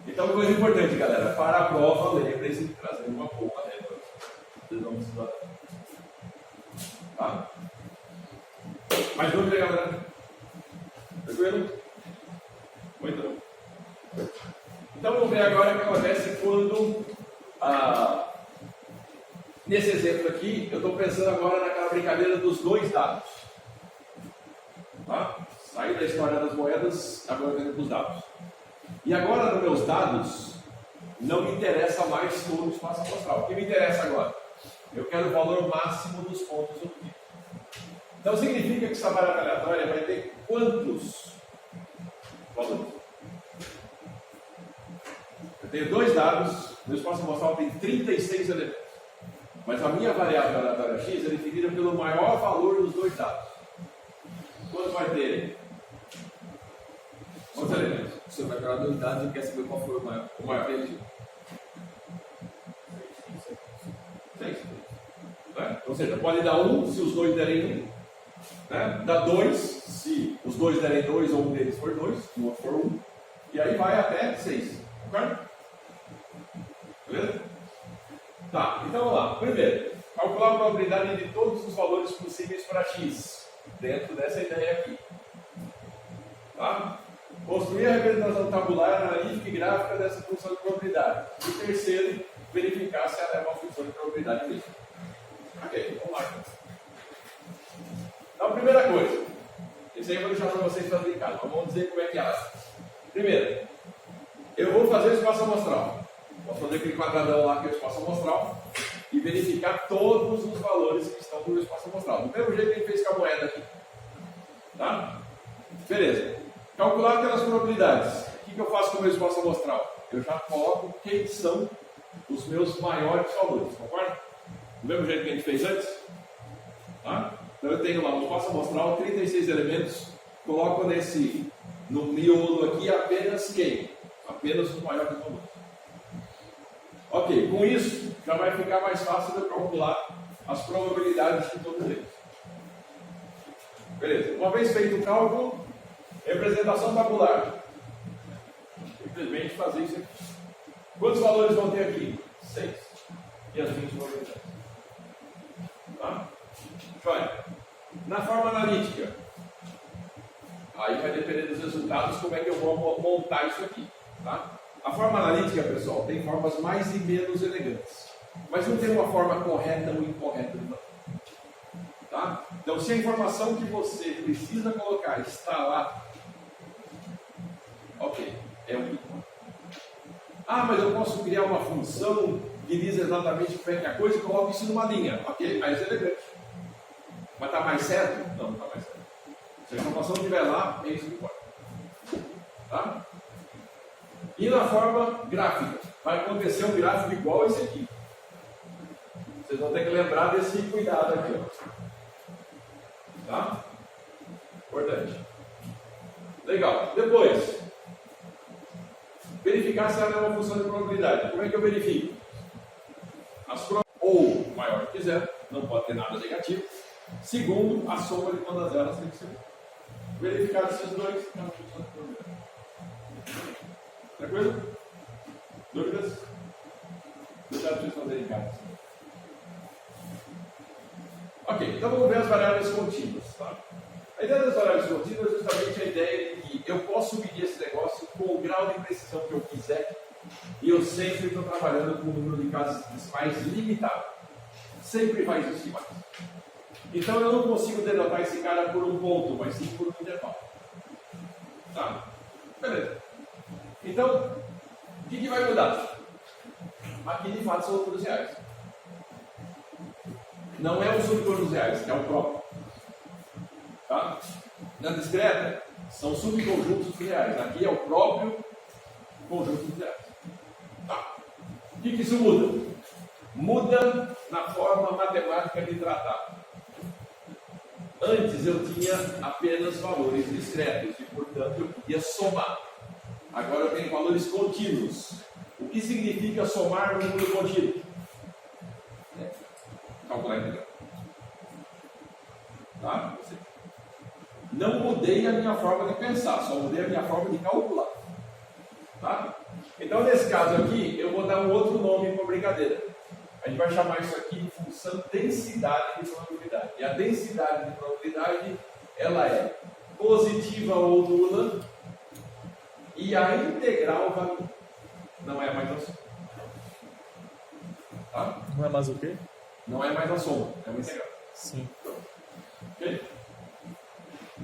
Então, coisa importante, galera, para a prova, lembre-se de trazer uma boa régua. Vocês vão precisar. Tá? Mais dúvida, galera? Tranquilo? Muito bom. Então, vamos ver agora o que acontece quando, nesse exemplo aqui, eu estou pensando agora naquela brincadeira dos 2 dados. Tá? Saí da história das moedas, agora vendo dos dados. E agora, nos meus dados, não me interessa mais todo o espaço amostral. O que me interessa agora? Eu quero o valor máximo dos pontos obtidos. Então, significa que essa variável aleatória vai ter quantos valores? Eu tenho 2 dados, meu espaço amostral tem 36 elementos. Mas a minha variável aleatória x é definida pelo maior valor dos 2 dados. Quanto vai ter? Quantos elementos? Você vai pegar 2 dados e quer saber qual foi o maior. O maior deles? 6. Né? Ou seja, pode dar 1 se os 2 derem 1. Né? Dá 2 se os 2 derem 2 ou um deles for 2, se o outro for 1. E aí vai até 6. Concorda? Beleza? Tá, então vamos lá. Primeiro, calcular a probabilidade de todos os valores possíveis para x, dentro dessa ideia aqui. Tá? Construir a representação tabular, analítica e gráfica dessa função de probabilidade. E terceiro, verificar se ela é uma função de probabilidade mesmo. Ok, vamos lá. Então, primeira coisa, isso aí eu vou deixar para vocês fazerem em casa, mas vamos dizer como é que é. Primeiro, eu vou fazer o espaço amostral. Vou fazer aquele quadradão lá que é o espaço amostral e verificar todos os valores que estão no espaço amostral. Do mesmo jeito que a gente fez com a moeda aqui. Tá? Beleza. Calcular aquelas probabilidades. O que eu faço com o meu espaço amostral? Eu já coloco quem são os meus maiores valores, concorda? Do mesmo jeito que a gente fez antes? Tá? Então eu tenho lá um espaço amostral, 36 elementos, coloco no miolo aqui apenas quem? Apenas os maiores valores. Ok, com isso já vai ficar mais fácil de eu calcular as probabilidades de todos eles. Beleza, uma vez feito o cálculo, representação tabular. Simplesmente fazer isso aqui. Quantos valores vão ter aqui? 6. E as 20 probabilidades. Tá? Joia. Na forma analítica, aí vai depender dos resultados como é que eu vou montar isso aqui. Tá? A forma analítica, pessoal, tem formas mais e menos elegantes. Mas não tem uma forma correta ou incorreta de fazer. Tá? Então, se a informação que você precisa colocar está lá, ok, é o que importa. Ah, mas eu posso criar uma função que diz exatamente como é que é a coisa e coloco isso numa linha. Ok, mais elegante. Mas está mais certo? Não, não está mais certo. Se a informação estiver lá, é isso que importa. Tá? E na forma gráfica, vai acontecer um gráfico igual a esse aqui. Vocês vão ter que lembrar desse cuidado aqui. Ó. Tá? Importante. Legal. Depois, verificar se ela é uma função de probabilidade. Como é que eu verifico? Ou maior que zero, não pode ter nada negativo. Segundo, a soma de todas elas tem que ser 1. Verificar esses dois é uma função de probabilidade. Tranquilo? Dúvidas? Deixar vocês fazerem casa. Ok, então vamos ver as variáveis contínuas. Tá? A ideia das variáveis contínuas é justamente a ideia de que eu posso medir esse negócio com o grau de precisão que eu quiser e eu sempre estou trabalhando com um número de casos decimais limitado. Sempre vai existir mais. Então eu não consigo denotar esse cara por um ponto, mas sim por um intervalo. Tá? Beleza. Então, o que vai mudar? Aqui de fato são números reais. Não é um subconjuntos reais, é o próprio. Tá? Na discreta, são subconjuntos reais. Aqui é o próprio conjunto reais. Tá. O que isso muda? Muda na forma matemática de tratar. Antes eu tinha apenas valores discretos e, portanto, eu podia somar. Agora eu tenho valores contínuos. O que significa somar no número contínuo? Calcular a integral. Tá? Não mudei a minha forma de pensar, só mudei a minha forma de calcular. Tá? Então, nesse caso aqui, eu vou dar um outro nome para a brincadeira. A gente vai chamar isso aqui de função densidade de probabilidade. E a densidade de probabilidade, ela é positiva ou nula, e a integral vai... não é mais a soma. Tá? Não é mais o quê? Não é mais a soma, é uma integral. Sim. Ok?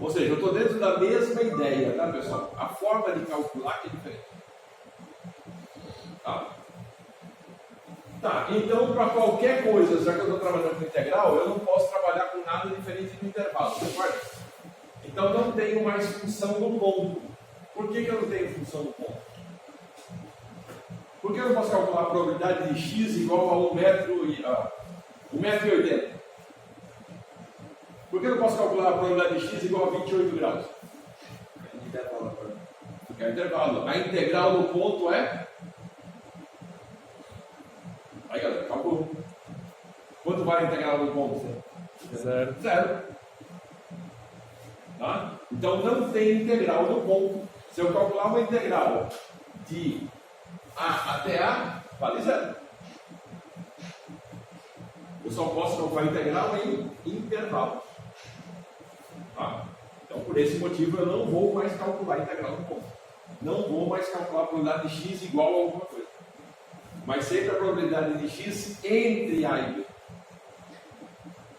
Ou seja, eu estou dentro da mesma ideia, tá, pessoal? A forma de calcular que é diferente. Tá? Tá, então para qualquer coisa, já que eu estou trabalhando com integral, eu não posso trabalhar com nada diferente do intervalo, concorda? Então não tenho mais função no ponto. Por que eu não tenho função no ponto? Por que eu não posso calcular a probabilidade de x igual a 1,80 m? Por que eu não posso calcular a probabilidade de x igual a 28 graus? Porque é intervalo. A integral no ponto é... Aí, galera, calcula. Quanto vale a integral no ponto? Zero. Zero. Tá? Então não tem integral no ponto. Se eu calcular uma integral de A até A, vale zero. Eu só posso calcular integral em intervalos. Tá? Então, por esse motivo, eu não vou mais calcular integral no ponto. Não vou mais calcular a probabilidade de x igual a alguma coisa. Mas sempre a probabilidade de x entre A e B.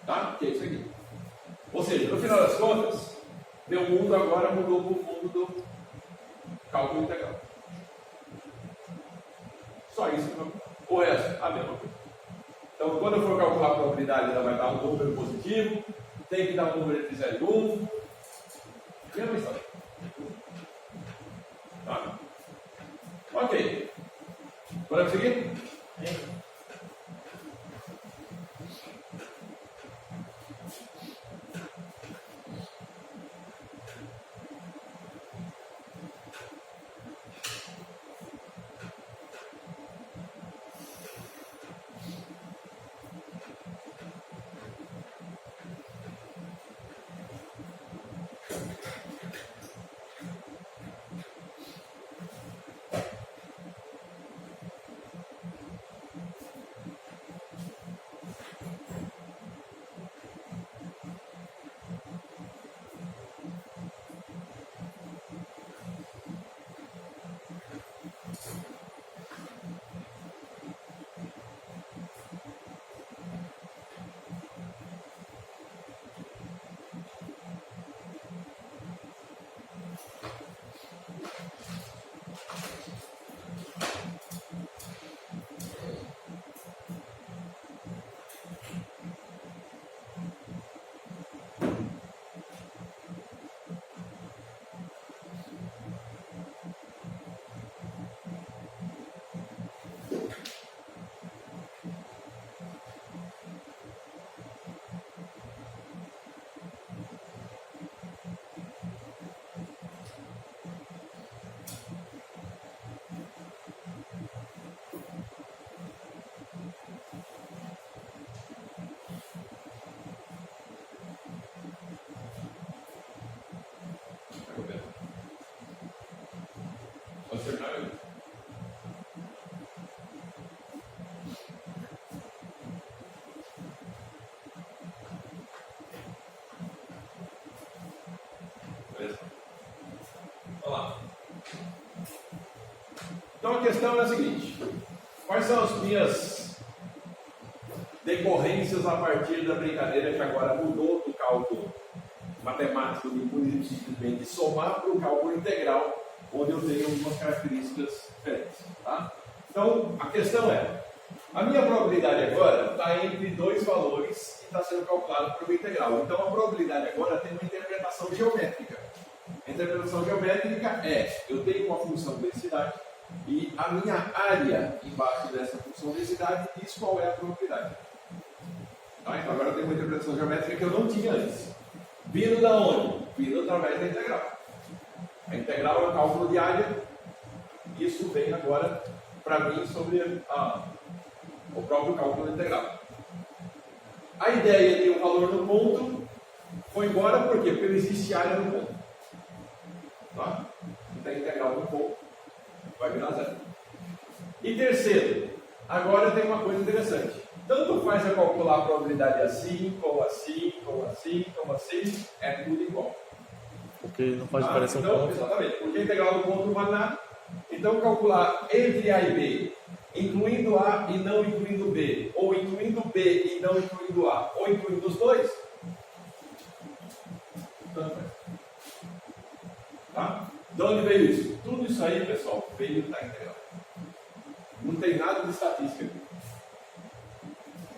Tá? Que é isso aqui. Ou seja, no final das contas, meu mundo agora mudou para o mundo do cálculo integral. Só isso que eu... O resto, a mesma coisa. Então, quando eu for calcular a probabilidade, ela vai dar um número positivo, tem que dar um número entre 0 e 1. Mesma história. Tá? Ok. Podemos seguir? Pode terminar aí. Beleza? Vamos lá. Então a questão é a seguinte: quais são as minhas decorrências a partir da brincadeira que agora mudou do cálculo matemático de pura simplesmente somar para o cálculo integral, onde eu tenho algumas características diferentes. Tá? Então a questão é: a minha probabilidade agora está entre dois valores e está sendo calculado por uma integral. Então a probabilidade agora tem uma interpretação geométrica. A interpretação geométrica é: eu tenho uma função densidade e a minha área embaixo dessa função densidade diz qual é a probabilidade. Tá? Então agora eu tenho uma interpretação geométrica que eu não tinha antes. Vindo da onde? Vindo através da integral. A integral é o cálculo de área. Isso vem agora para mim sobre o próprio cálculo da integral. A ideia de um valor no ponto foi embora por quê? Porque não existe área no ponto. Tá? Então a integral do ponto vai virar zero. E terceiro, agora eu tenho uma coisa interessante. Tanto faz eu calcular a probabilidade assim, como assim, como assim, como assim, é tudo igual. Porque não faz diferença um então, ponto. exatamente, porque a integral do ponto não vale nada. Então calcular entre A e B, incluindo A e não incluindo B, ou incluindo B e não incluindo A, ou incluindo os dois, tanto faz. Tá? De onde veio isso? Tudo isso aí, pessoal, veio da integral. Não tem nada de estatística aqui.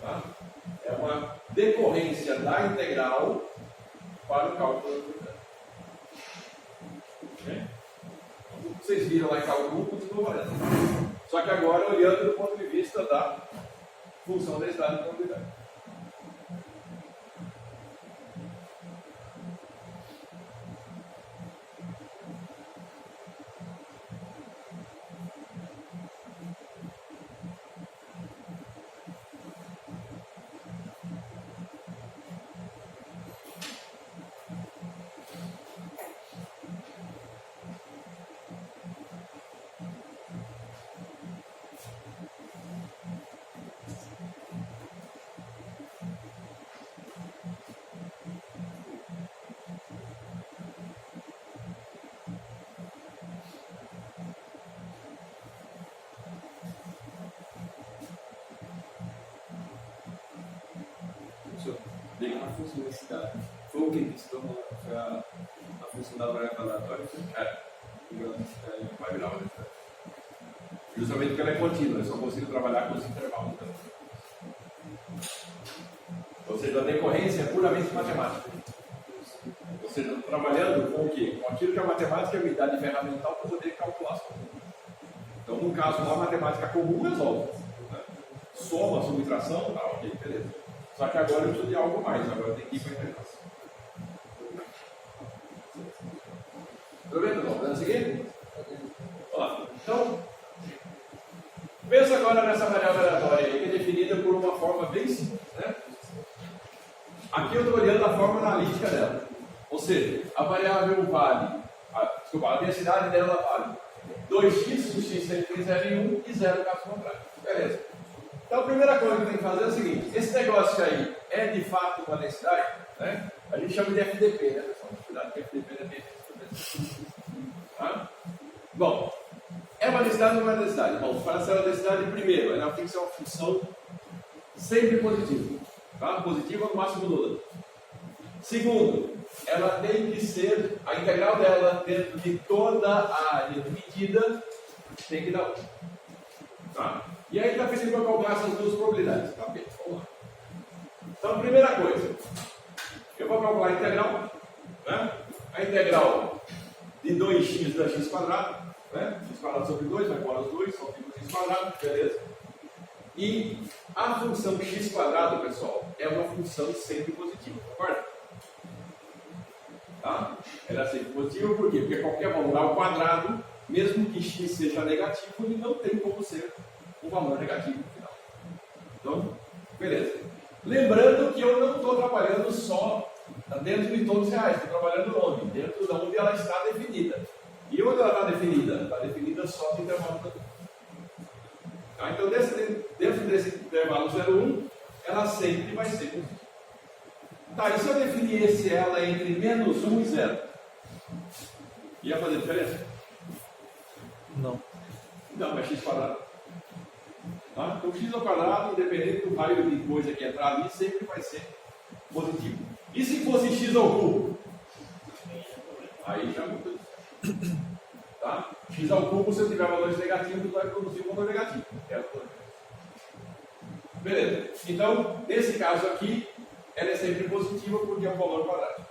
Tá? É uma decorrência da integral para o cálculo da probabilidade. Okay? Então, vocês viram lá em cálculo 1, continua valendo. Só que agora olhando do ponto de vista da função da densidade da probabilidade. A função da densidade foi o que disse? Foi a função da variável aleatória? Vai virar uma densidade. Justamente porque ela é contínua, eu só consigo trabalhar com os intervalos. Ou seja, a decorrência é puramente matemática. Ou seja, eu estou trabalhando com o quê? Com aquilo que a matemática me dá de ferramental para poder calcular as coisas. Então, no caso, uma matemática comum resolve. Né? Soma, subtração, tá, ok, beleza. Só que agora eu preciso de algo mais, agora eu tenho que ir para a integração. Estou vendo? Não? Podemos seguir? Vamos lá. Então, pensa agora nessa variável aleatória aí, que é definida por uma forma bem simples. Né? Aqui eu estou olhando a forma analítica dela. Ou seja, a variável vale, a densidade dela vale 2x, se o x sempre 0 e 1 e 0 caso contrário. Beleza. Então a primeira coisa que eu tenho que fazer é o seguinte: esse negócio aí é de fato uma densidade? Né? A gente chama de FDP, né, pessoal? Cuidado que FDP é dependência. Tá? Bom, é uma densidade ou não é uma densidade? Bom, para ser uma densidade, primeiro, ela tem que ser uma função sempre positiva. Tá? Positiva no máximo nula. Segundo, ela tem que ser, a integral dela dentro de toda a área dividida tem que dar 1. Tá? E aí está pedindo para calcular essas duas probabilidades. Tá bem, vamos lá. Então, a primeira coisa, eu vou calcular a integral. Né? A integral de 2x da x quadrado. Né? X quadrado sobre 2, vai embora os 2, só fica x quadrado, beleza. E a função x quadrado, pessoal, é uma função sempre positiva, concorda? Tá? Ela é sempre positiva, por quê? Porque qualquer valor ao quadrado, mesmo que x seja negativo, ele não tem como ser valor negativo no final. Então, beleza. Lembrando que eu não estou trabalhando só dentro de todos os reais, estou trabalhando onde? Dentro de onde ela está definida. E onde ela está definida? Está definida só no intervalo da tá? Então, dentro desse intervalo 0,1, ela sempre vai ser positiva. Tá, e se eu definisse ela entre menos 1 e 0? Ia fazer diferença? Não. Não, é x quadrado. Tá? Então, x ao quadrado, independente do raio de coisa que entrar ali, sempre vai ser positivo. E se fosse x ao cubo? Aí já muda. Tá? X ao cubo, se eu tiver valores negativos, vai produzir um valor negativo. Beleza. Então, nesse caso aqui, ela é sempre positiva porque é um valor quadrado.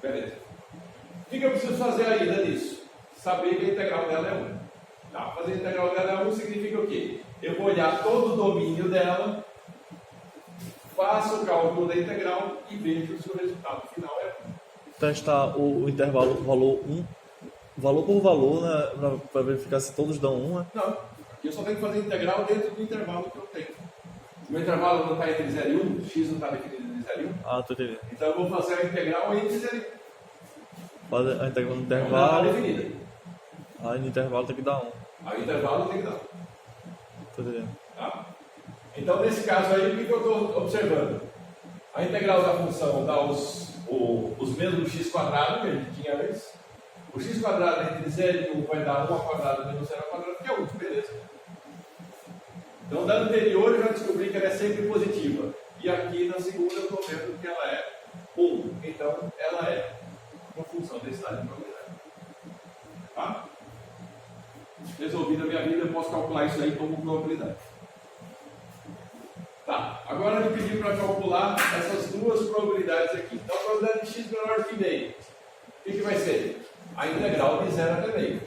Beleza. O que eu preciso fazer ainda nisso? Saber que a integral dela é 1. Tá? Fazer a integral dela é 1 significa o quê? Eu vou olhar todo o domínio dela, faço o cálculo da integral e vejo se o resultado final é 1. Testar o intervalo, valor 1, valor por valor, né, para verificar se todos dão 1, né? Não, aqui eu só tenho que fazer integral dentro do intervalo que eu tenho. O meu intervalo não está entre 0 e 1, x não está definido entre 0 e 1. Ah, tô entendendo. Então eu vou fazer a integral entre 0 e 1. Faz a integral no Ela está intervalo, definida. aí no intervalo tem que dar 1. Aí o intervalo tem que dar. Tô entendendo. Tá? Então, nesse caso aí, o que eu estou observando? A integral da função dá os mesmos x quadrado que a gente tinha antes. O x quadrado entre 0 e 1 vai dar 1 ao quadrado menos 0 ao quadrado, que é 1. Beleza. Então, da anterior, eu já descobri que ela é sempre positiva. E aqui, na segunda, eu estou vendo que ela é 1. Então, ela é uma função desse estado de probabilidade. Tá? Resolvida a minha vida, eu posso calcular isso aí como probabilidade. Tá, agora ele pediu para calcular essas duas probabilidades aqui. Então, a probabilidade de x menor que meio. O que vai ser? A integral de 0 até meio.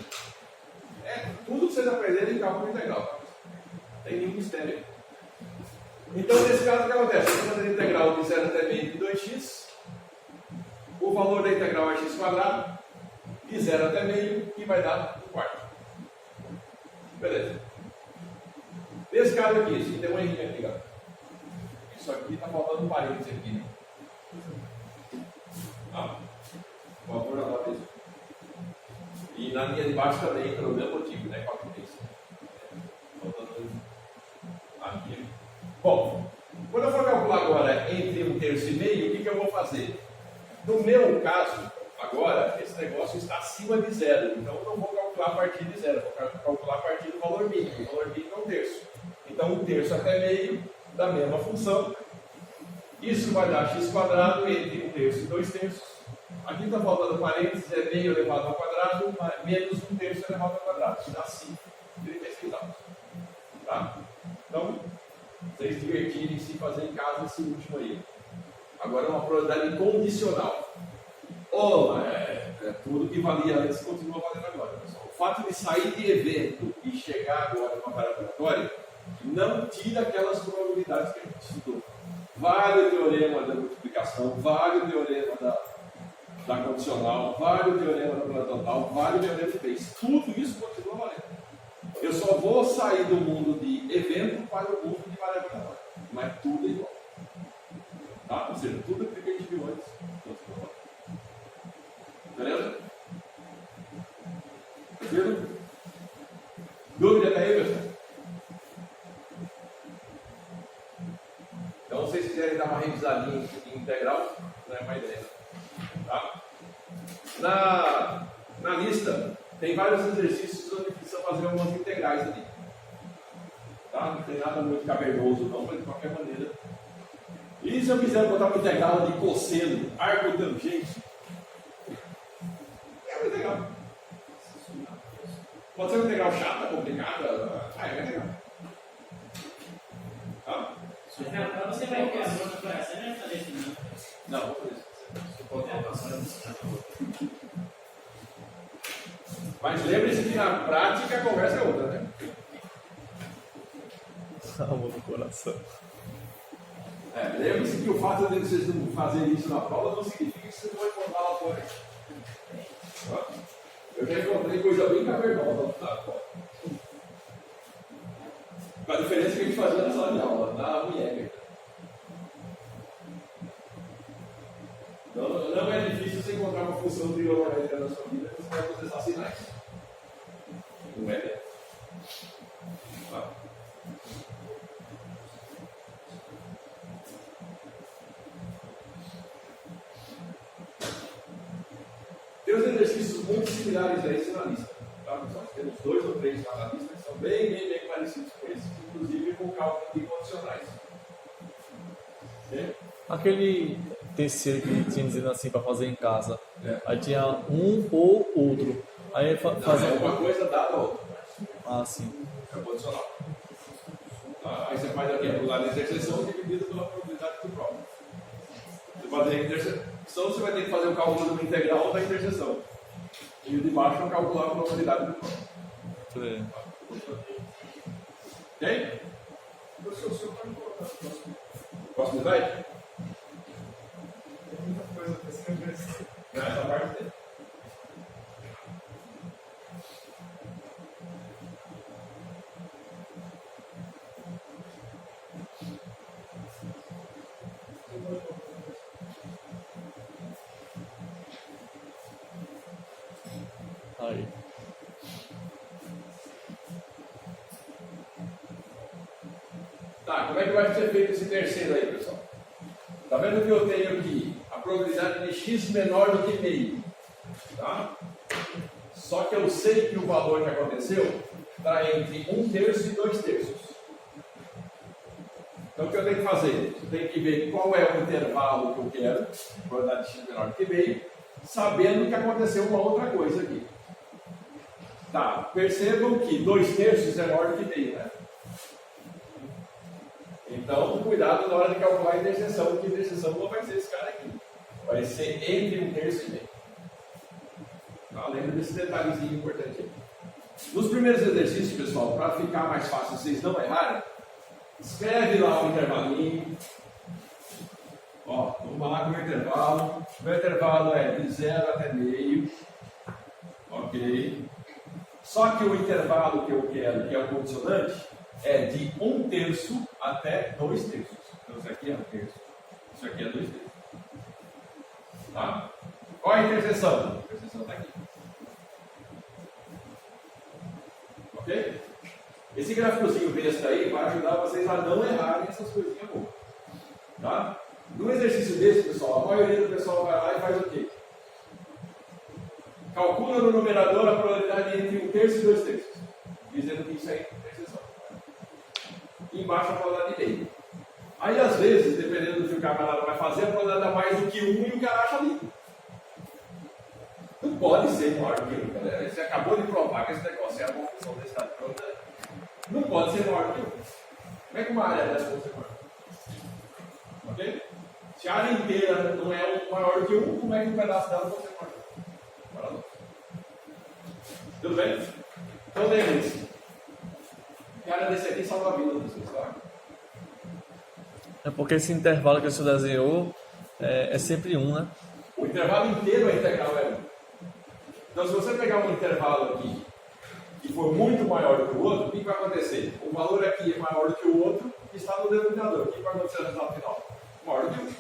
É tudo que vocês aprenderem em cálculo integral. Tá? Não tem nenhum mistério. Então, nesse caso, o que acontece? Eu vou fazer a integral de 0 até meio de 2x. O valor da integral é x quadrado. De 0 até meio, e vai dar 1 quarto. Beleza. Nesse caso aqui, isso tem um errinho aqui, galera. Isso aqui está faltando um parênteses aqui, né? Por favor, anota isso. E na linha de baixo também, pelo mesmo motivo, né? 4 vezes. Faltando aqui. Bom, quando eu for calcular agora entre 1/3 e meio, o que eu vou fazer? No meu caso, agora, esse negócio está acima de 0. Então, eu não vou calcular a partir de 0. Vou calcular a partir do valor mínimo. O valor mínimo é 1/3. Então, 1/3 até meio da mesma função. Isso vai dar x quadrado entre 1/3 e 2/3. Aqui está faltando parênteses, é meio elevado ao quadrado, menos 1/3 elevado ao quadrado. Isso dá 5, 36 avos. Tá? Então, vocês divertirem se fazer em casa esse último aí. Agora é uma probabilidade condicional. Tudo que valia antes continua valendo agora. Pessoal. O fato de sair de evento e chegar agora numa variável aleatória não tira aquelas probabilidades que a gente estudou. Vale o teorema da multiplicação, vale o teorema da condicional, vale o teorema da probabilidade total, vale o teorema de Bayes. Tudo isso continua valendo. Eu só vou sair do mundo de evento para o mundo de variável aleatória. Mas tudo é igual. Tá? Ou seja, tudo aquilo que a gente viu antes continua valendo. Beleza? Tranquilo? Dúvida até aí, pessoal? Então, se vocês quiserem dar uma revisadinha em integral, não é uma ideia. Tá? Na lista, tem vários exercícios onde precisa fazer algumas integrais ali. Tá? Não tem nada muito cavernoso, não, mas de qualquer maneira. E se eu quiser botar uma integral de cosseno, arco tangente, é uma integral. Pode ser uma integral chata, complicada, é uma integral. Tá? Para você vai ter a nota para você, não vai fazer isso não. Não, vou fazer isso. Mas lembre-se que na prática a conversa é outra, né? Amor no coração. Lembre-se que o fato de vocês não fazerem isso na prova não significa que vocês não vão encontrar lá fora. Eu já encontrei coisa bem cavernosa lá fora. Com a diferença que a gente fazia na sala de aula, na UIEG. Então, não é difícil você encontrar uma função trigonométrica na sua vida que você vai processar sinais. Não é? Tá? Tem uns exercícios muito similares a esse na lista. Tá? Nós temos 2 ou 3 na lista que são bem parecidos com esses, inclusive com cálculo de condicionais. Okay? Aquele terceiro que tinha dizendo assim para fazer em casa. Aí tinha um ou outro. Aí fazia. Uma coisa dada a outra. Ah, sim. É condicional. Tá? Aí você faz aqui a probabilidade de interseção dividida pela probabilidade do próprio. Você fazer a interseção, você vai ter que fazer o cálculo do integral da interseção. E o de baixo é calcular a probabilidade do próprio. Sim. Ok? Professor, o senhor pode colocar o próximo. Próximo slide? Tem muita coisa para escrever. Essa parte dele. Aí. Tá, como é que vai ser feito esse terceiro aí, pessoal? Tá vendo que eu tenho aqui a probabilidade de x menor do que meio? Tá? Só que eu sei que o valor que aconteceu está entre 1/3 e 2/3. Então o que eu tenho que fazer? Eu tenho que ver qual é o intervalo que eu quero, probabilidade de x menor do que meio, sabendo que aconteceu uma outra coisa aqui. Tá, percebam que 2/3 é maior do que meio, né? Então, cuidado na hora de calcular a interseção, que a interseção não vai ser esse cara aqui. Vai ser entre 1/3 e meio. Tá? Lembra desse detalhezinho importante aí. Nos primeiros exercícios, pessoal, para ficar mais fácil vocês não errarem, escreve lá o intervalinho. Ó, vamos lá com o intervalo. O meu intervalo é de 0 até meio. Ok. Só que o intervalo que eu quero, que é o condicionante, é de 1/3 até 2/3. Então isso aqui é 1/3. Isso aqui é 2/3. Tá? Qual é a interseção? A interseção está aqui. Ok? Esse gráficozinho besta aí vai ajudar vocês a não errarem essas coisinhas boas. Tá? Num exercício desse, pessoal, a maioria do pessoal vai lá e faz o quê? Calcula no numerador a probabilidade entre 1/3 e 2/3, dizendo que isso aí é interseção. E embaixo a probabilidade de meio. Aí, às vezes, dependendo do que o camarada vai fazer, a probabilidade dá mais do que 1 e o cara acha ali. Não pode ser maior do que 1, galera. Você acabou de provar que esse negócio é a função da estado de probabilidade. Não pode ser maior do que 1. Como é que uma área dessa pode ser maior? Ok? Se a área inteira não é maior do que 1, como é que um pedaço dela pode ser maior? Paradoxo. Tudo bem? Então lembre-se. Que a área desse aqui salva a vida de vocês, tá? É porque esse intervalo que o senhor desenhou é sempre 1, né? O intervalo inteiro é integral é 1. Então, se você pegar um intervalo aqui que for muito maior do que o outro, o que vai acontecer? O valor aqui é maior do que o outro e está no denominador. O que vai acontecer no resultado final? Maior do que 1.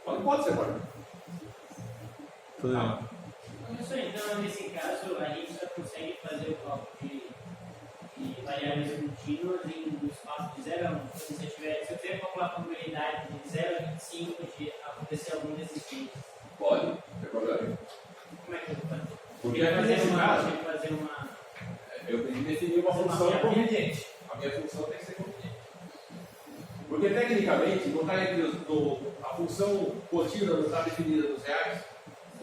Mas não pode ser maior. Tudo bem. Professor, então, nesse caso, a gente só consegue fazer o cálculo de variáveis contínuas no espaço de 0 a 1. Se eu tiver calcular a probabilidade de 0 a 25 de acontecer algum desses tipos. Pode, não tem problema. Como é que eu vou fazer? Porque Eu nesse caso, fazer uma... eu tenho que definir uma função conveniente. A minha função tem que ser conveniente. Porque, tecnicamente, não está entre a função contínua não está definida nos reais.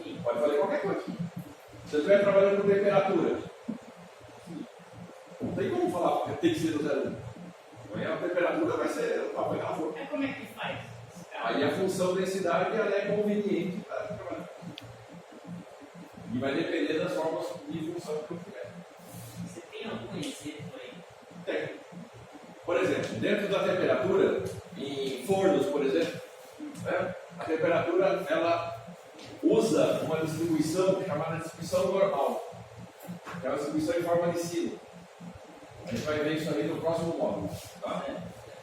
Sim. Pode fazer qualquer coisa. Se você estiver trabalhando com temperatura, não tem como falar que tem que ser no 0,1. Amanhã a temperatura vai ser o tamanho da forma. Como é que faz? Aí a função densidade ela é conveniente para trabalhar. E vai depender das formas de função que eu tiver. Você tem algum exemplo aí? Tem. Por exemplo, dentro da temperatura, em fornos, por exemplo, né, a temperatura ela usa uma distribuição chamada distribuição normal, que é uma distribuição em forma de sino. A gente vai ver isso aí no próximo módulo. Tá?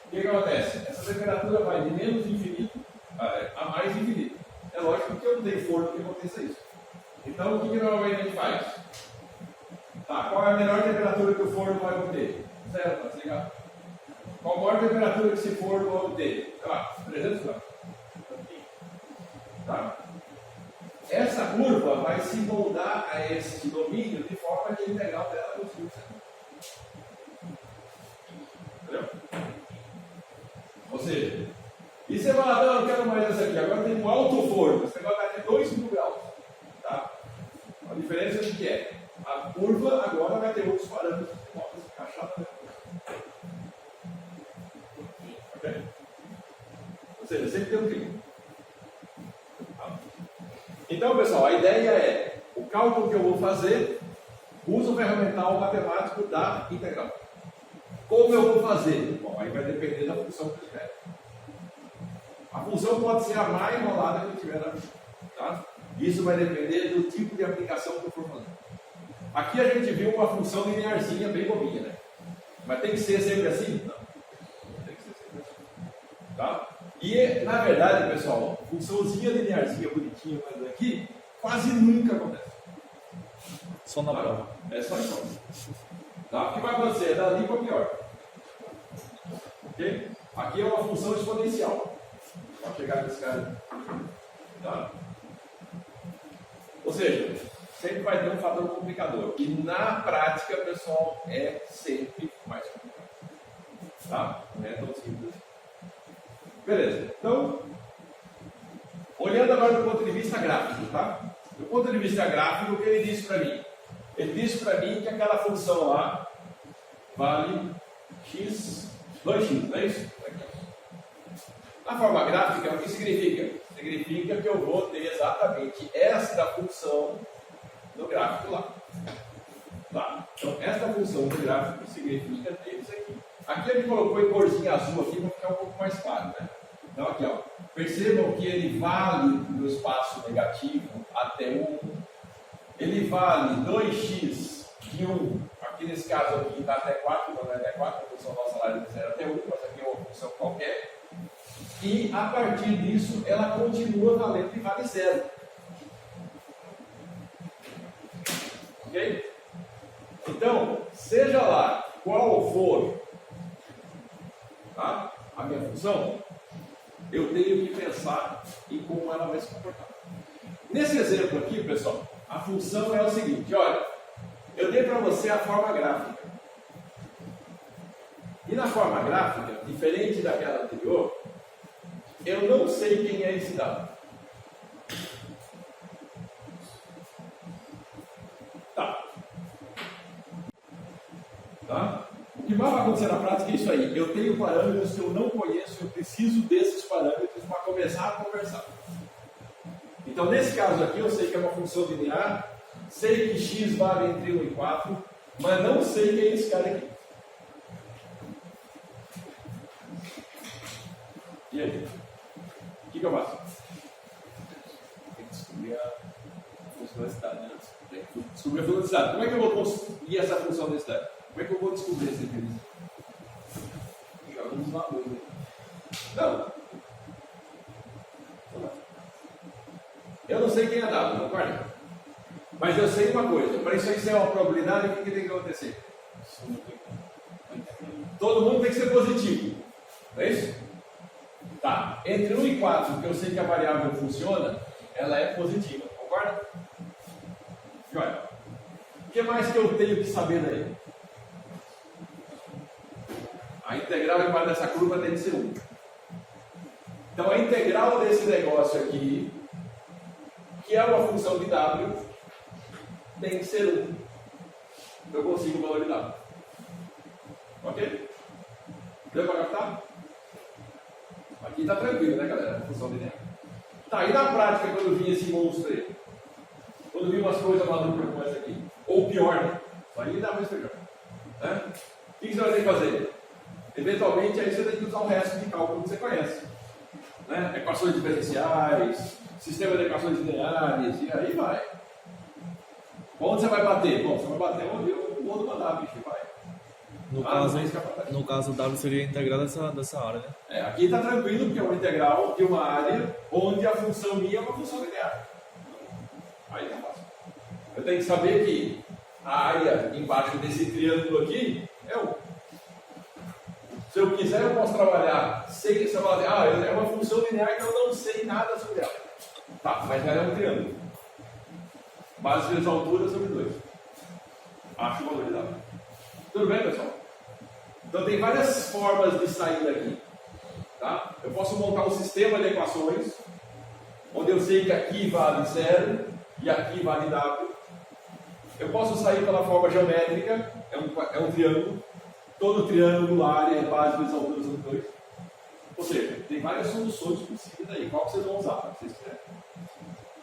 O que acontece? Essa temperatura vai de menos infinito a mais infinito. É lógico que eu não tenho forno que aconteça isso. Então, o que normalmente a gente faz? Tá, qual é a menor temperatura que o forno vai obter? 0, tá ligado? Qual a maior temperatura que esse forno vai obter? Sei lá, 300 graus. Tá? Essa curva vai se moldar a esse domínio de forma que a integral dela consiga ser. Entendeu? Ou seja, e você vai lá, não, eu não quero mais essa aqui, agora tem um alto forno, esse negócio vai ter 2.000 graus. Tá? A diferença é o que é? A curva agora vai ter outros parâmetros que podem se encaixar também. Ok? Ou seja, sempre tem um clima. Então, pessoal, a ideia é o cálculo que eu vou fazer, uso o ferramental matemático da integral. Como eu vou fazer? Bom, aí vai depender da função que eu tiver. A função pode ser a mais enrolada que eu tiver na vida. Tá? Isso vai depender do tipo de aplicação que eu for fazer. Aqui a gente viu uma função linearzinha bem bobinha, né? Mas tem que ser sempre assim? Não. Tem que ser sempre assim. Tá? E, na verdade, pessoal, funçãozinha linearzinha bonitinha, mas aqui, quase nunca acontece. Só na prova. É só em prova. Tá? O que vai acontecer? É dali para pior. Ok? Aqui é uma função exponencial. Pode chegar nesse cara. Tá? Ou seja, sempre vai ter um fator complicador. E na prática, pessoal, é sempre mais complicado. Tá? Não é tão simples. Beleza. Então, olhando agora do ponto de vista gráfico, tá? Do ponto de vista gráfico, o que ele disse para mim? Ele disse para mim que aquela função lá vale x, 2x, não é isso? Na forma gráfica, o que significa? Significa que eu vou ter exatamente esta função no gráfico lá. Tá? Então, esta função do gráfico significa ter isso aqui. Aqui ele colocou em corzinha azul aqui para ficar um pouco mais claro, né? Então aqui, ó, percebam que ele vale no espaço negativo até 1. Ele vale 2x de 1. Aqui nesse caso aqui está até 4, não é até 4, a função nossa lá de 0 até 1, mas aqui é uma função qualquer. E a partir disso ela continua valendo e vale 0. Ok? Então, seja lá qual for, tá, a minha função, eu tenho que pensar em como ela vai se comportar. Nesse exemplo aqui, pessoal, a função é o seguinte, olha, eu dei para você a forma gráfica. E na forma gráfica, diferente daquela anterior, eu não sei quem é esse dado. Tá? O que vai acontecer na prática é isso aí. Eu tenho parâmetros que eu não conheço, eu preciso desses parâmetros para começar a conversar. Então, nesse caso aqui, eu sei que é uma função linear, sei que x vale entre 1 e 4, mas não sei quem é esse cara aqui. E aí? O que eu faço? Tem que descobrir a funcionalidade, né? Tem que descobrir a funcionalidade. Como é que eu vou conseguir essa funcionalidade? Como é que eu vou descobrir esse mecanismo? Joga nos valores, né? Não. Eu não sei quem é dado, concorda? Mas eu sei uma coisa, para isso aí ser uma probabilidade, o que tem que acontecer? Todo mundo tem que ser positivo, não é isso? Tá, entre 1 e 4, que eu sei que a variável funciona, ela é positiva, concorda? E olha, o que mais que eu tenho que saber daí? A integral embaixo dessa curva tem que ser 1. Então a integral desse negócio aqui, que é uma função de W, tem que ser 1. Eu consigo o valor de W. Ok? Deu para captar? Aqui está tranquilo, né, galera? A função linear. Tá, e na prática, quando eu vi esse monstro aí? Quando eu vi umas coisas malucas como essa aqui? Ou pior, né? Isso aí dá mais melhor. Né? O que você vai ter que fazer? Eventualmente, aí você tem que usar o resto de cálculo que você conhece. Né? Equações diferenciais, sistema de equações lineares, e aí vai. Onde você vai bater? Bom, você vai bater onde o mundo mandar, bicho, vai. No, Ah, caso, não tem escapatória. no caso, o W seria integral dessa área, né? Aqui está tranquilo, porque é uma integral de uma área onde a função minha é uma função linear. Aí tá fácil. Eu tenho que saber que a área embaixo desse triângulo aqui é 1. Se eu quiser, eu posso trabalhar sem essa base. É uma função linear que eu não sei nada sobre ela. Tá, mas ela é um triângulo. Base vezes altura sobre 2. Acho o valor de W. Tudo bem, pessoal? Então tem várias formas de sair daqui. Tá? Eu posso montar um sistema de equações, onde eu sei que aqui vale 0 e aqui vale W. Eu posso sair pela forma geométrica, é um triângulo. Todo triângulo, área, base vezes altura sobre 2. Ou seja, tem várias soluções possíveis aí. Qual que vocês vão usar, se vocês quiserem.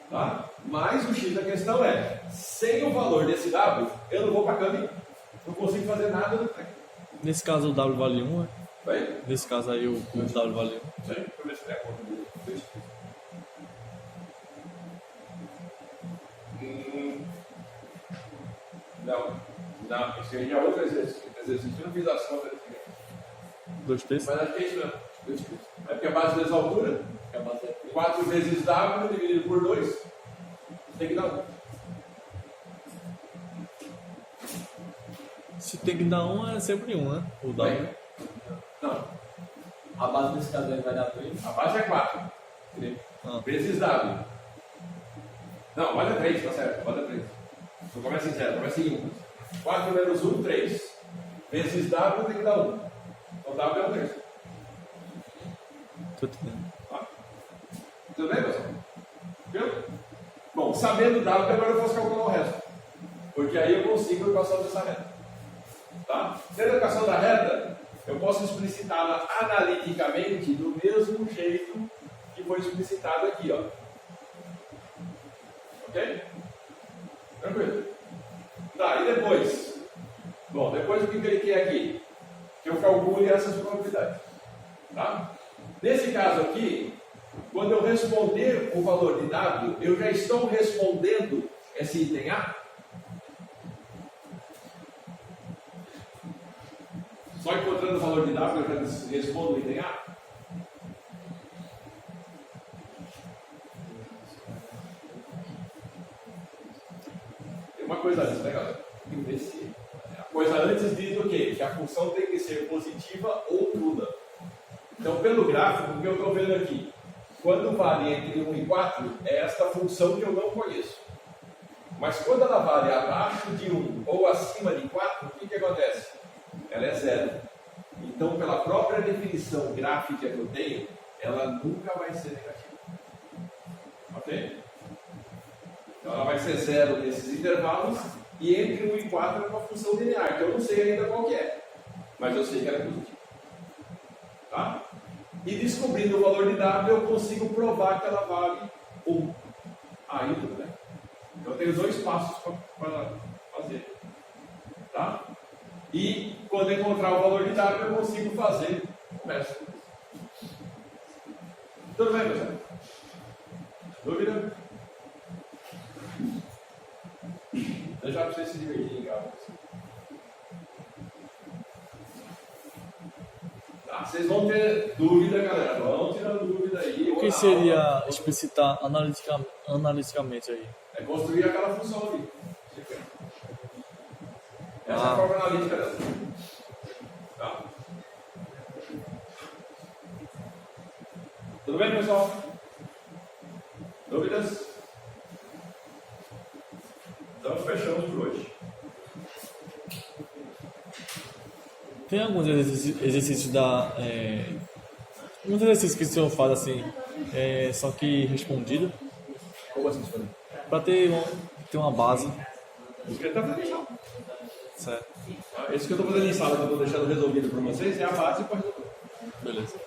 Tá? Mas o X da questão é, sem o valor desse W, eu não vou para câmbio, não consigo fazer nada do que. Nesse caso, o W vale 1, né? Vai? Nesse caso aí, o W vale 1. Deixa eu ver se tem a conta dele. Não, esse aí é outro exercício. Eu não fiz as contas desse aqui. 2 terços? Mas acho que é isso mesmo. É porque a base vezes a altura, 4 vezes W dividido por 2, tem que dar 1. Se tem que dar 1, é sempre 1, né? O W. Bem, não, A base desse caso aí vai dar 3. a base é 4. Ah. Vezes W. Não, vale 3, tá certo, vale 3. Não começa em 0, começa em 1. 4 menos 1, 3. Vezes W tem que dar 1. Então W é 1 terço. Tô entendendo. Tá? Tudo bem, pessoal? Viu? Bom, sabendo W, agora eu posso calcular o resto. Porque aí eu consigo a equação dessa reta. Tá? Tendo a equação da reta, eu posso explicitá-la analiticamente do mesmo jeito que foi explicitado aqui, ó. Ok? Tranquilo? Tá, e depois? Bom, depois o que ele quer aqui? Que eu calcule essas probabilidades. Tá? Nesse caso aqui, quando eu responder o valor de W, eu já estou respondendo esse item A? Só encontrando o valor de W, eu já respondo o item A? Tem uma coisa antes, né, galera? A coisa antes diz o quê? Que a função tem que ser positiva ou nula. Então, pelo gráfico, o que eu estou vendo aqui? Quando vale entre 1 e 4, é esta função que eu não conheço. Mas quando ela vale abaixo de 1 ou acima de 4, o que acontece? Ela é 0. Então, pela própria definição gráfica que eu tenho, ela nunca vai ser negativa. Ok? Então, ela vai ser 0 nesses intervalos, e entre 1 e 4 é uma função linear, que eu não sei ainda qual que é, mas eu sei que ela é positiva. Tá? E descobrindo o valor de W, eu consigo provar que ela vale 1. Aí tudo bem. Então, eu tenho 2 passos para fazer. Tá? E quando eu encontrar o valor de W, eu consigo fazer o resto. Tudo bem, pessoal? Dúvida? Deixar para vocês se divertirem em casa. Tá, vocês vão ter dúvida, galera. Vão tirar dúvida aí. O que seria explicitar analiticamente aí? É construir aquela função ali. Essa é a forma analítica dela. Tá? Tudo bem, pessoal? Dúvidas? Então fechamos por hoje. Tem alguns exercícios uns exercícios que o senhor faz assim, só que respondido, Como assim, senhor? para ter uma base, Isso que ele está fazendo em sala. certo? Esse que eu estou fazendo em sala, que eu estou deixando resolvido para vocês, é a base para resolver. Beleza.